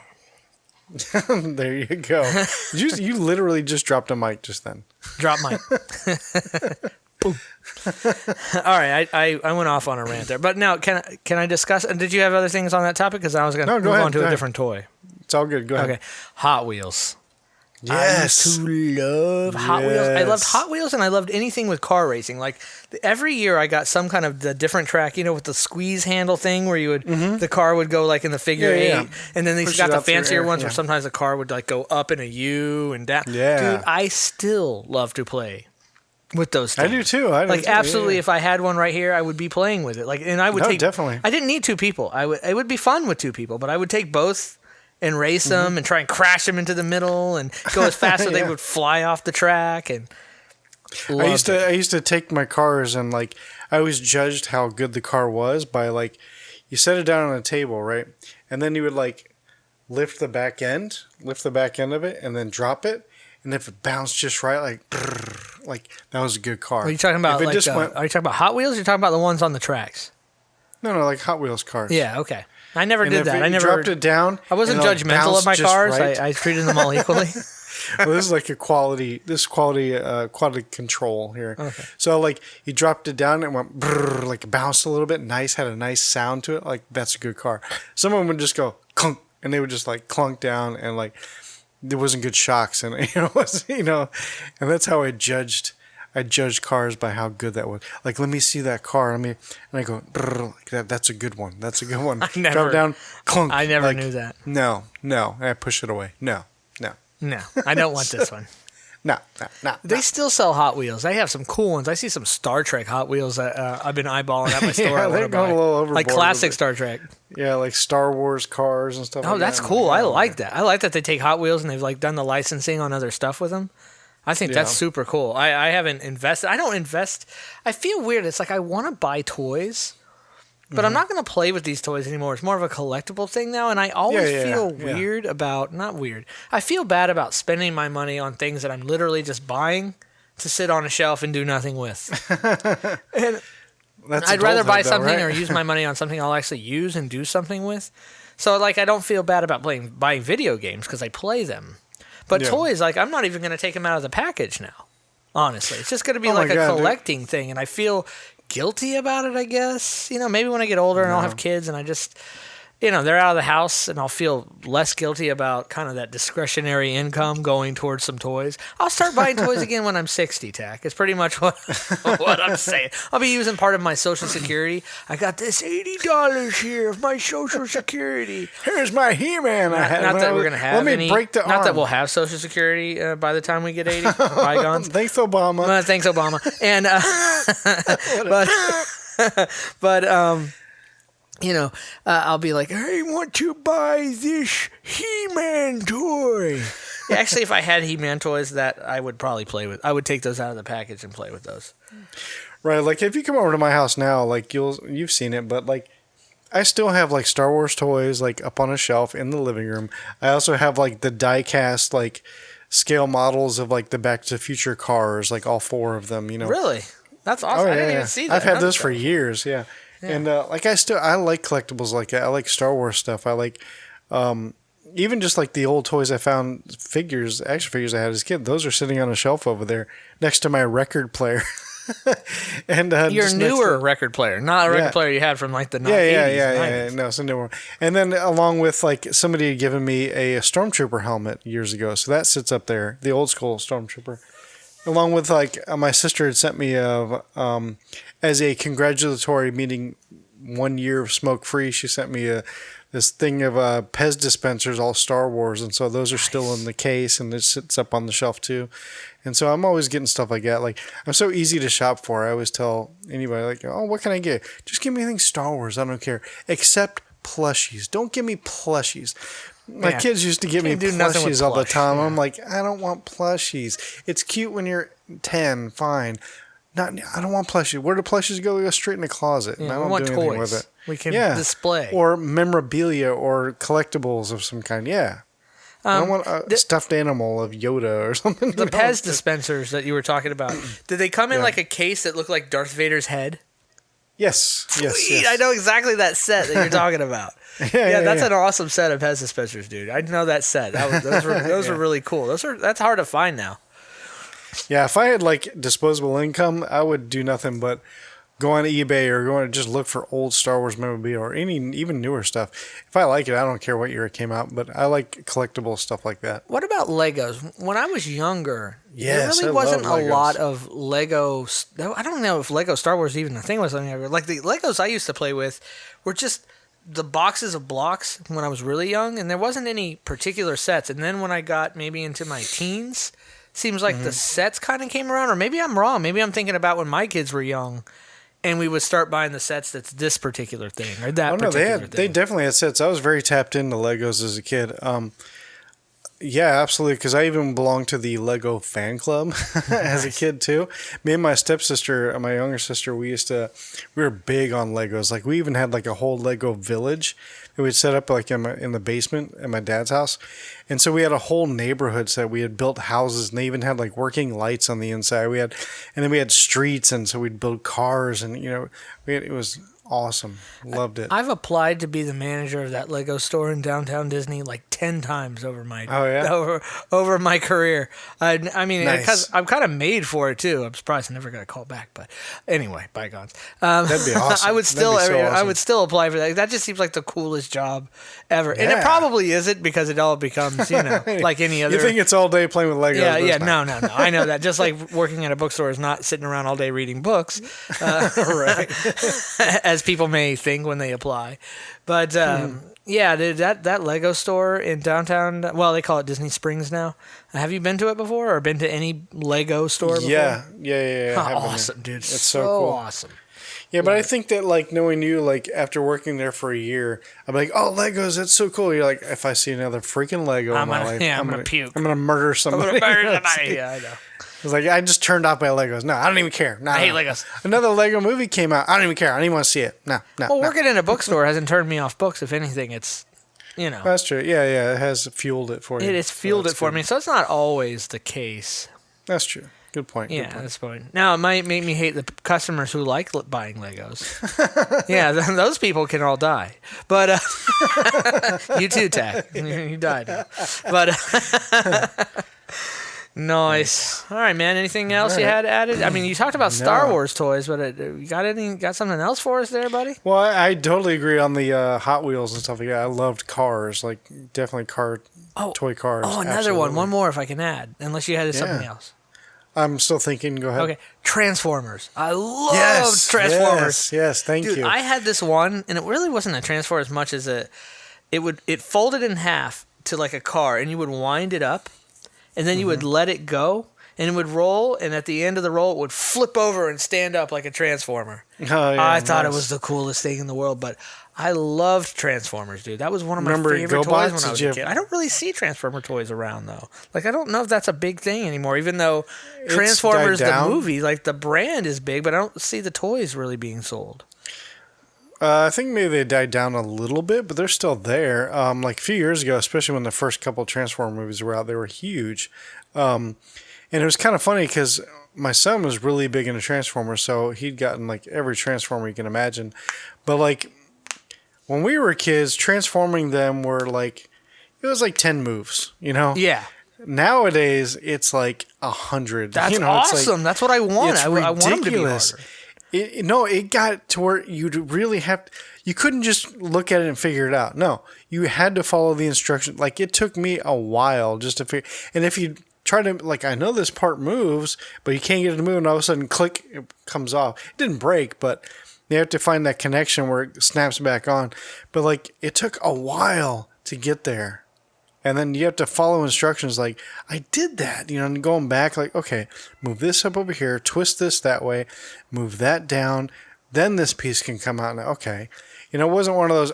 There you go. You literally just dropped a mic just then.
Drop mic. Boom. All right, I went off on a rant there, but now can I discuss? Did you have other things on that topic? Because I was going to move on to a different toy.
It's all good. Go ahead. Okay,
Hot Wheels.
Yes.
I used to love Hot Wheels. I loved Hot Wheels, and I loved anything with car racing. Like every year, I got some kind of the different track, with the squeeze handle thing, where you would the car would go like in the figure eight, and then they got the fancier ones where sometimes the car would like go up in a U and down.
Yeah,
dude, I still love to play with those things.
I do too.
Absolutely. If I had one right here, I would be playing with it. And I would take
definitely.
I didn't need two people. It would be fun with two people, but I would take both and race them and try and crash them into the middle and go as fast as they would fly off the track. And
I used to take my cars and I always judged how good the car was by you set it down on a table, right? And then you would lift the back end of it and then drop it. And if it bounced just right, that was a good car.
Are you talking about are you talking about Hot Wheels? Or are you talking about the ones on the tracks?
No, like Hot Wheels cars.
Yeah, okay. I never did that. I never
dropped it down.
I wasn't judgmental of my cars. Right. I treated them all equally.
Well, this is like quality control here. Okay. So you dropped it down and it went brrr, bounced a little bit, had a nice sound to it. That's a good car. Some of them would just go clunk, and they would just clunk down, and there wasn't good shocks, and and that's how I judged cars by how good that was. Let me see that car. And I go, that's a good one. That's a good one. Drop down, clunk.
I never knew that.
No. And I push it away. No,
I don't want this one.
No.
They still sell Hot Wheels. They have some cool ones. I see some Star Trek Hot Wheels that I've been eyeballing at my store.
Yeah, they're going a little overboard.
Classic Star Trek.
Yeah, Star Wars cars and stuff.
Oh, that's cool. I like that. I like that they take Hot Wheels and they've done the licensing on other stuff with them. I think that's super cool. I haven't invested. I don't invest. I feel weird. It's I want to buy toys, but I'm not going to play with these toys anymore. It's more of a collectible thing now, and I always feel weird about, not weird, I feel bad about spending my money on things that I'm literally just buying to sit on a shelf and do nothing with. And I'd rather buy something or use my money on something I'll actually use and do something with. So I don't feel bad about buying video games because I play them. But
Yeah.
toys, like, I'm not even going to take them out of the package now. Honestly, it's just going to be
Oh my
like a
God, dude.
collecting thing, and I feel guilty about it, I guess. Maybe when I get older and I'll have kids and I just, they're out of the house and I'll feel less guilty about kind of that discretionary income going towards some toys. I'll start buying toys again when I'm 60, Tach. It's pretty much what I'm saying. I'll be using part of my Social Security. I got this $80 here of my Social Security.
Here's my He-Man.
Not that we're going to have
Let me break the arm.
Not that we'll have Social Security by the time we get 80. Bygones.
Thanks, Obama.
Thanks, Obama. And I'll be like, I want to buy this He-Man toy. Yeah, actually, if I had He-Man toys, that I would probably play with. I would take those out of the package and play with those.
Right, like if you come over to my house now, like you've seen it, but like I still have like Star Wars toys like up on a shelf in the living room. I also have like the die-cast like scale models of like the Back to the Future cars, like all 4 of them.
Really? That's awesome. I didn't even see that.
I've had those for years. Yeah. And like I like collectibles like that. I like Star Wars stuff. I like even just like the old toys I found, action figures I had as a kid. Those are sitting on a shelf over there next to my record player. And
your newer record player, not a record player you had from like the 80s.
Yeah. No, it's a newer one. And then along with like somebody had given me a Stormtrooper helmet years ago, so that sits up there, the old school Stormtrooper. Along with like my sister had sent me as a congratulatory meeting 1 year of smoke free. She sent me this thing of Pez dispensers, all Star Wars, and so those are still in the case, and it sits up on the shelf too. And so I'm always getting stuff like that. Like I'm so easy to shop for. I always tell anybody like, oh, what can I get? Just give me anything Star Wars. I don't care, except plushies. Don't give me plushies. My kids used to give me plushies all the time. I'm like, I don't want plushies. It's cute when you're 10, fine. I don't want plushies. Where do plushies go? They go straight in the closet.
Yeah,
I don't
want
do anything
toys.
with it.
We can display.
Or memorabilia or collectibles of some kind. Yeah. I don't want a stuffed animal of Yoda or something.
The Pez dispensers that you were talking about, did they come in like a case that looked like Darth Vader's head?
Yes.
Sweet. I know exactly that set that you're talking about. That's an awesome set of Pez dispensers, dude. I know that set. Those were really cool. That's hard to find now.
Yeah, if I had like disposable income, I would do nothing but go on eBay or go and just look for old Star Wars memorabilia or even newer stuff. If I like it, I don't care what year it came out, but I like collectible stuff like that.
What about Legos? When I was younger,
yes,
there really wasn't a lot of Lego. I don't know if Lego Star Wars even a thing was something ever. Like the Legos I used to play with were just the boxes of blocks when I was really young, and there wasn't any particular sets. And then when I got maybe into my teens, seems like the sets kind of came around, or maybe I'm wrong. Maybe I'm thinking about when my kids were young, and we would start buying the sets that's this particular thing or that particular thing.
They definitely had sets. I was very tapped into Legos as a kid. Yeah, absolutely, because I even belonged to the Lego fan club as a kid too. Me and my stepsister, my younger sister, we were big on Legos. Like we even had like a whole Lego village that we'd set up like in the basement at my dad's house. And so we had a whole neighborhood set. We had built houses, and they even had like working lights on the inside. And then we had streets, and so we'd build cars, and it was awesome. Loved it.
I've applied to be the manager of that Lego store in downtown Disney like 10 times over my over my career. I mean, because I'm kind of made for it too. I'm surprised I never got a call back, but anyway, bygones.
That'd be awesome.
I would still apply for that. That just seems like the coolest job ever, and it probably isn't because it all becomes like any other.
You think it's all day playing with Legos?
Yeah. No. I know that. Just like working at a bookstore is not sitting around all day reading books.
Right.
As people may think when they apply. But yeah, dude, that Lego store in downtown, well, they call it Disney Springs now. Have you been to it before or been to any Lego store before?
Yeah.
Awesome, dude.
It's so cool.
Awesome.
Yeah, but I think that like knowing you, like after working there for a year, I'm like, oh, Legos, that's so cool. You're like, if I see another freaking Lego in my life,
I'm gonna puke.
I'm gonna murder somebody.
Yeah, I know.
It's like, I just turned off my Legos. No, I don't even care. No,
I hate Legos.
Another Lego movie came out. I don't even care. I don't even want to see it. No.
Well, working in a bookstore hasn't turned me off books. If anything, it's,
That's true. Yeah. It has fueled it for you.
It has fueled it for me. So it's not always the case.
That's true. Good point.
Yeah,
Good point.
that's fine. Now, it might make me hate the customers who like buying Legos. Yeah, those people can all die. But you too, Tach. You died. But nice. All right, man. Anything else you had added? I mean, you talked about Star Wars toys, but you got something else for us there, buddy?
Well, I totally agree on the Hot Wheels and stuff like that. I loved cars, like definitely toy cars.
Oh, another
Absolutely.
one more if I can add, unless you had something else.
I'm still thinking. Go ahead.
Okay, Transformers. I love Transformers.
Yes, thank
Dude,
you.
I had this one, and it really wasn't a Transformer as much as it folded in half to like a car, and you would wind it up, and then you would let it go, and it would roll, and at the end of the roll, it would flip over and stand up like a Transformer.
Oh, yeah,
I thought it
nice.
was the coolest thing in the world, but I loved Transformers, dude. That was one of my
Remember
favorite
GoBots?
toys when I was
Did
a
you-
kid. I don't really see Transformer toys around, though. Like, I don't know if that's a big thing anymore, even though Transformers,
died
the
down.
movie, like, the brand is big, but I don't see the toys really being sold.
I think maybe they died down a little bit, but they're still there. Like a few years ago, especially when the first couple Transformer movies were out, they were huge. And it was kind of funny because my son was really big into Transformers, so he'd gotten like every Transformer you can imagine. But like when we were kids, transforming them were like, it was like 10 moves, you know?
Yeah.
Nowadays, it's like 100.
That's
you know, it's like-
awesome. That's what I want.
It's
I want them to be
ridiculous.
harder.
It got to where you'd really you couldn't just look at it and figure it out. No, you had to follow the instructions. Like it took me a while just to figure. And if you try to, like, I know this part moves, but you can't get it to move, and all of a sudden, click, it comes off. It didn't break, but you have to find that connection where it snaps back on. But like, it took a while to get there. And then you have to follow instructions like, I did that, you know, and going back like, okay, move this up over here, twist this that way, move that down, then this piece can come out. Now, okay. You know, it wasn't one of those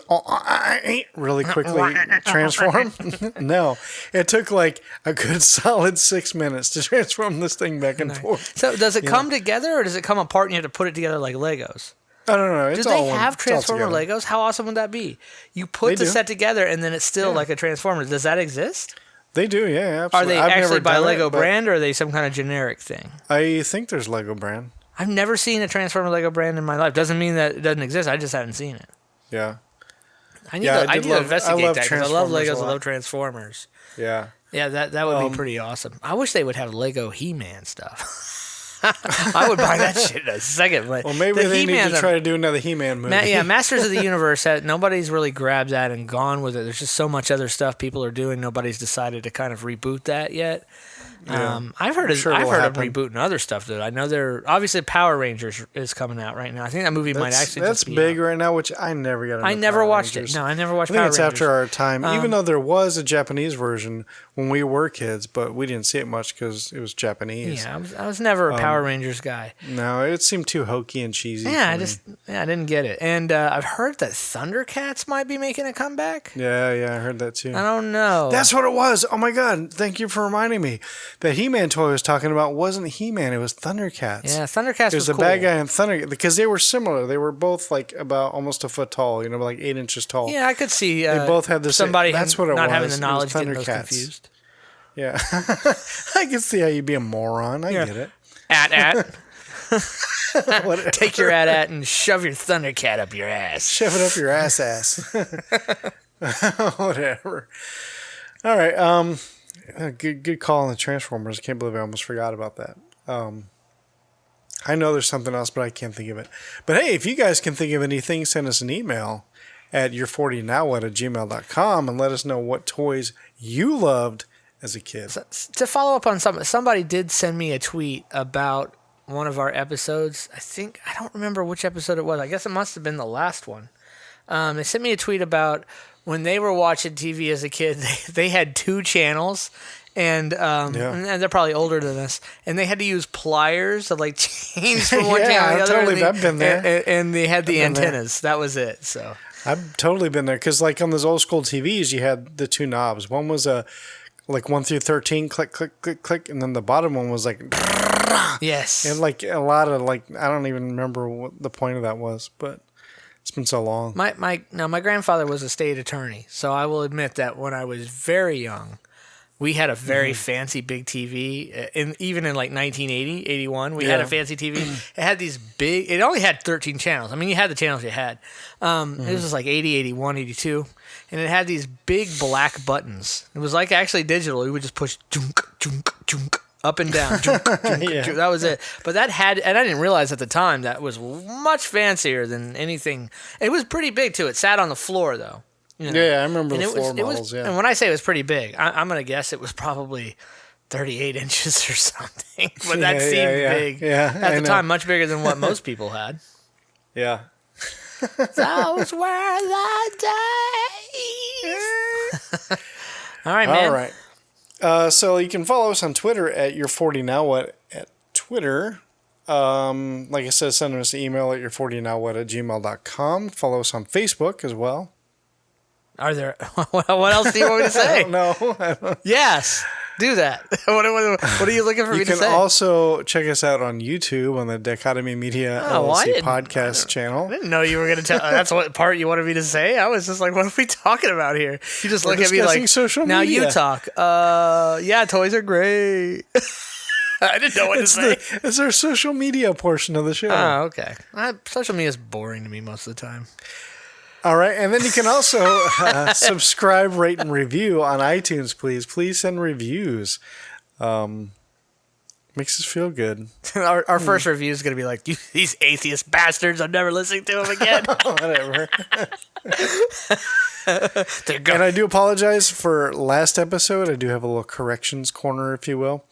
really quickly transform. No, it took like a good solid 6 minutes to transform this thing back and forth.
So does it come together, or does it come apart and you have to put it together like Legos?
I don't know. It's
Do
all
they
one-
have
it's all
Transformer
together.
Legos? How awesome would that be? You put
They
the
do.
set together, and then it's still like a Transformer. Does that exist?
They do, yeah,
Are
absolutely.
they
I've
actually
never
by
done
Lego
it, but
brand, or are they some kind of generic thing?
I think there's Lego brand.
I've never seen a Transformer Lego brand in my life. Doesn't mean that it doesn't exist. I just haven't seen it.
Yeah,
I need
Yeah,
to,
I
I
did
need to
love-
investigate
I love
that because I love
Transformers a
Legos. I
lot.
love Transformers.
yeah.
Yeah, that would be pretty awesome. I wish they would have Lego He-Man stuff. I would buy that shit in a second. But
Well, maybe
the
they need
He-Man's
to
a-
try to do another He-Man movie.
Yeah, Masters of the Universe. Nobody's really grabbed that and gone with it. There's just so much other stuff people are doing. Nobody's decided to kind of reboot that yet. I've heard
sure
I've
it'll
heard
happen.
of rebooting other stuff. Though I know they're obviously Power Rangers is coming out right now. I think that movie might actually
That's
just be
big
out.
right now, which I never got into.
I never
Power
watched
Rangers.
it. No, I never watched
I think
Power
it's
Rangers.
after our time, even though there was a Japanese version when we were kids, but we didn't see it much because it was Japanese.
Yeah, I was never a Power Rangers guy.
No, it seemed too hokey and cheesy.
Yeah,
for me.
I didn't get it. And I've heard that Thundercats might be making a comeback.
Yeah, I heard that too.
I don't know.
That's what it was. Oh my God! Thank you for reminding me. That He-Man toy I was talking about wasn't He-Man. It was Thundercats.
Yeah, Thundercats
It was
was
a
cool.
bad guy in Thunder because they were similar. They were both like about almost a foot tall. You know, like 8 inches tall.
Yeah, I could see.
They both had the same-
somebody
that's what it
not having
was.
the
It was
knowledge getting those
Thundercats.
confused.
Yeah. I can see how you'd be a moron. I get it.
At.
Whatever.
Take your at and shove your Thundercat up your ass.
Shove it up your ass. Whatever. All right. Good call on the Transformers. I can't believe I almost forgot about that. I know there's something else, but I can't think of it. But hey, if you guys can think of anything, send us an email at your40nowwhat@gmail.com and let us know what toys you loved as a kid.
To follow up on something, somebody did send me a tweet about one of our episodes. I don't remember which episode it was. I guess it must have been the last one. They sent me a tweet about when they were watching TV as a kid, they had 2 channels. And they're probably older than us, and they had to use pliers to like change from one
Yeah,
channel to the other.
totally. I've been there.
And they had the
I've been there.
antennas. That was it. So
I've totally been there because, like, on those old school TVs, you had the 2 knobs. One was like 1 through 13, click, click, click, click, and then the bottom one was like,
yes,
and like a lot of like I don't even remember what the point of that was, but it's been so long.
my grandfather was a state attorney, so I will admit that when I was very young, We had a very fancy big TV. Even in like 1980, 81, we had a fancy TV. It had these big... It only had 13 channels. I mean, you had the channels you had. It was just like 80, 81, 82. And it had these big black buttons. It was like actually digital. You would just push junk, junk, junk, up and down. Junk, junk, junk. That was it. But that had... And I didn't realize at the time that was much fancier than anything. It was pretty big, too. It sat on the floor, though. You know?
Yeah, I remember the floor models,
And when I say it was pretty big, I'm going to guess it was probably 38 inches or something. But that seemed big.
Yeah,
at the time, much bigger than what most people had.
Yeah.
Those were the days. All right, man.
All right. So you can follow us on Twitter at Your40NowWhat at Twitter. Like I said, send us an email at Your40NowWhat@gmail.com. Follow us on Facebook as well.
Are there... What else do you want me to say?
I don't know.
Yes. Do that. What are you looking for me to say?
You can also check us out on YouTube on the Dichotomy Media LLC podcast channel.
I didn't know you were going to tell. That's what part you wanted me to say. I was just like, what are we talking about here? You just look at me like,
social
now
media.
you talk. Yeah, toys are great. I didn't know what to say.
It's our social media portion of the show.
Oh, okay. Social media is boring to me most of the time.
All right, and then you can also subscribe, rate, and review on iTunes, please. Please send reviews. Makes us feel good.
Our first review is going to be like, these atheist bastards, I'm never listening to them again.
Whatever. And I do apologize for last episode. I do have a little corrections corner, if you will.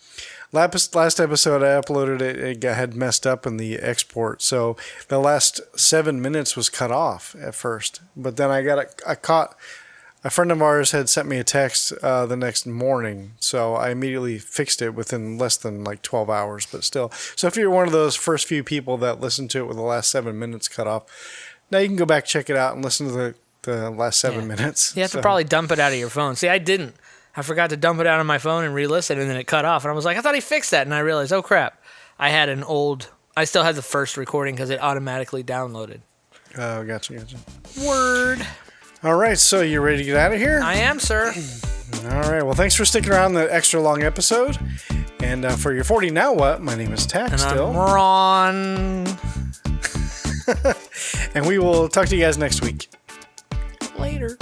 Last episode I uploaded it had messed up in the export, so the last 7 minutes was cut off at first. But then I caught a friend of ours had sent me a text the next morning, so I immediately fixed it within less than like 12 hours. But still, so if you're one of those first few people that listened to it with the last 7 minutes cut off, now you can go back, check it out, and listen to the last 7 minutes.
You have to probably dump it out of your phone. See, I didn't. I forgot to dump it out on my phone and re-listen, and then it cut off. And I was like, I thought he fixed that. And I realized, oh, crap. I still had the first recording because it automatically downloaded.
Oh, gotcha.
Word.
All right, so you ready to get out of here?
I am, sir.
All right, well, thanks for sticking around the extra long episode. And for your 40 Now What, my name is Tach still.
I'm Ron.
And we will talk to you guys next week.
Later.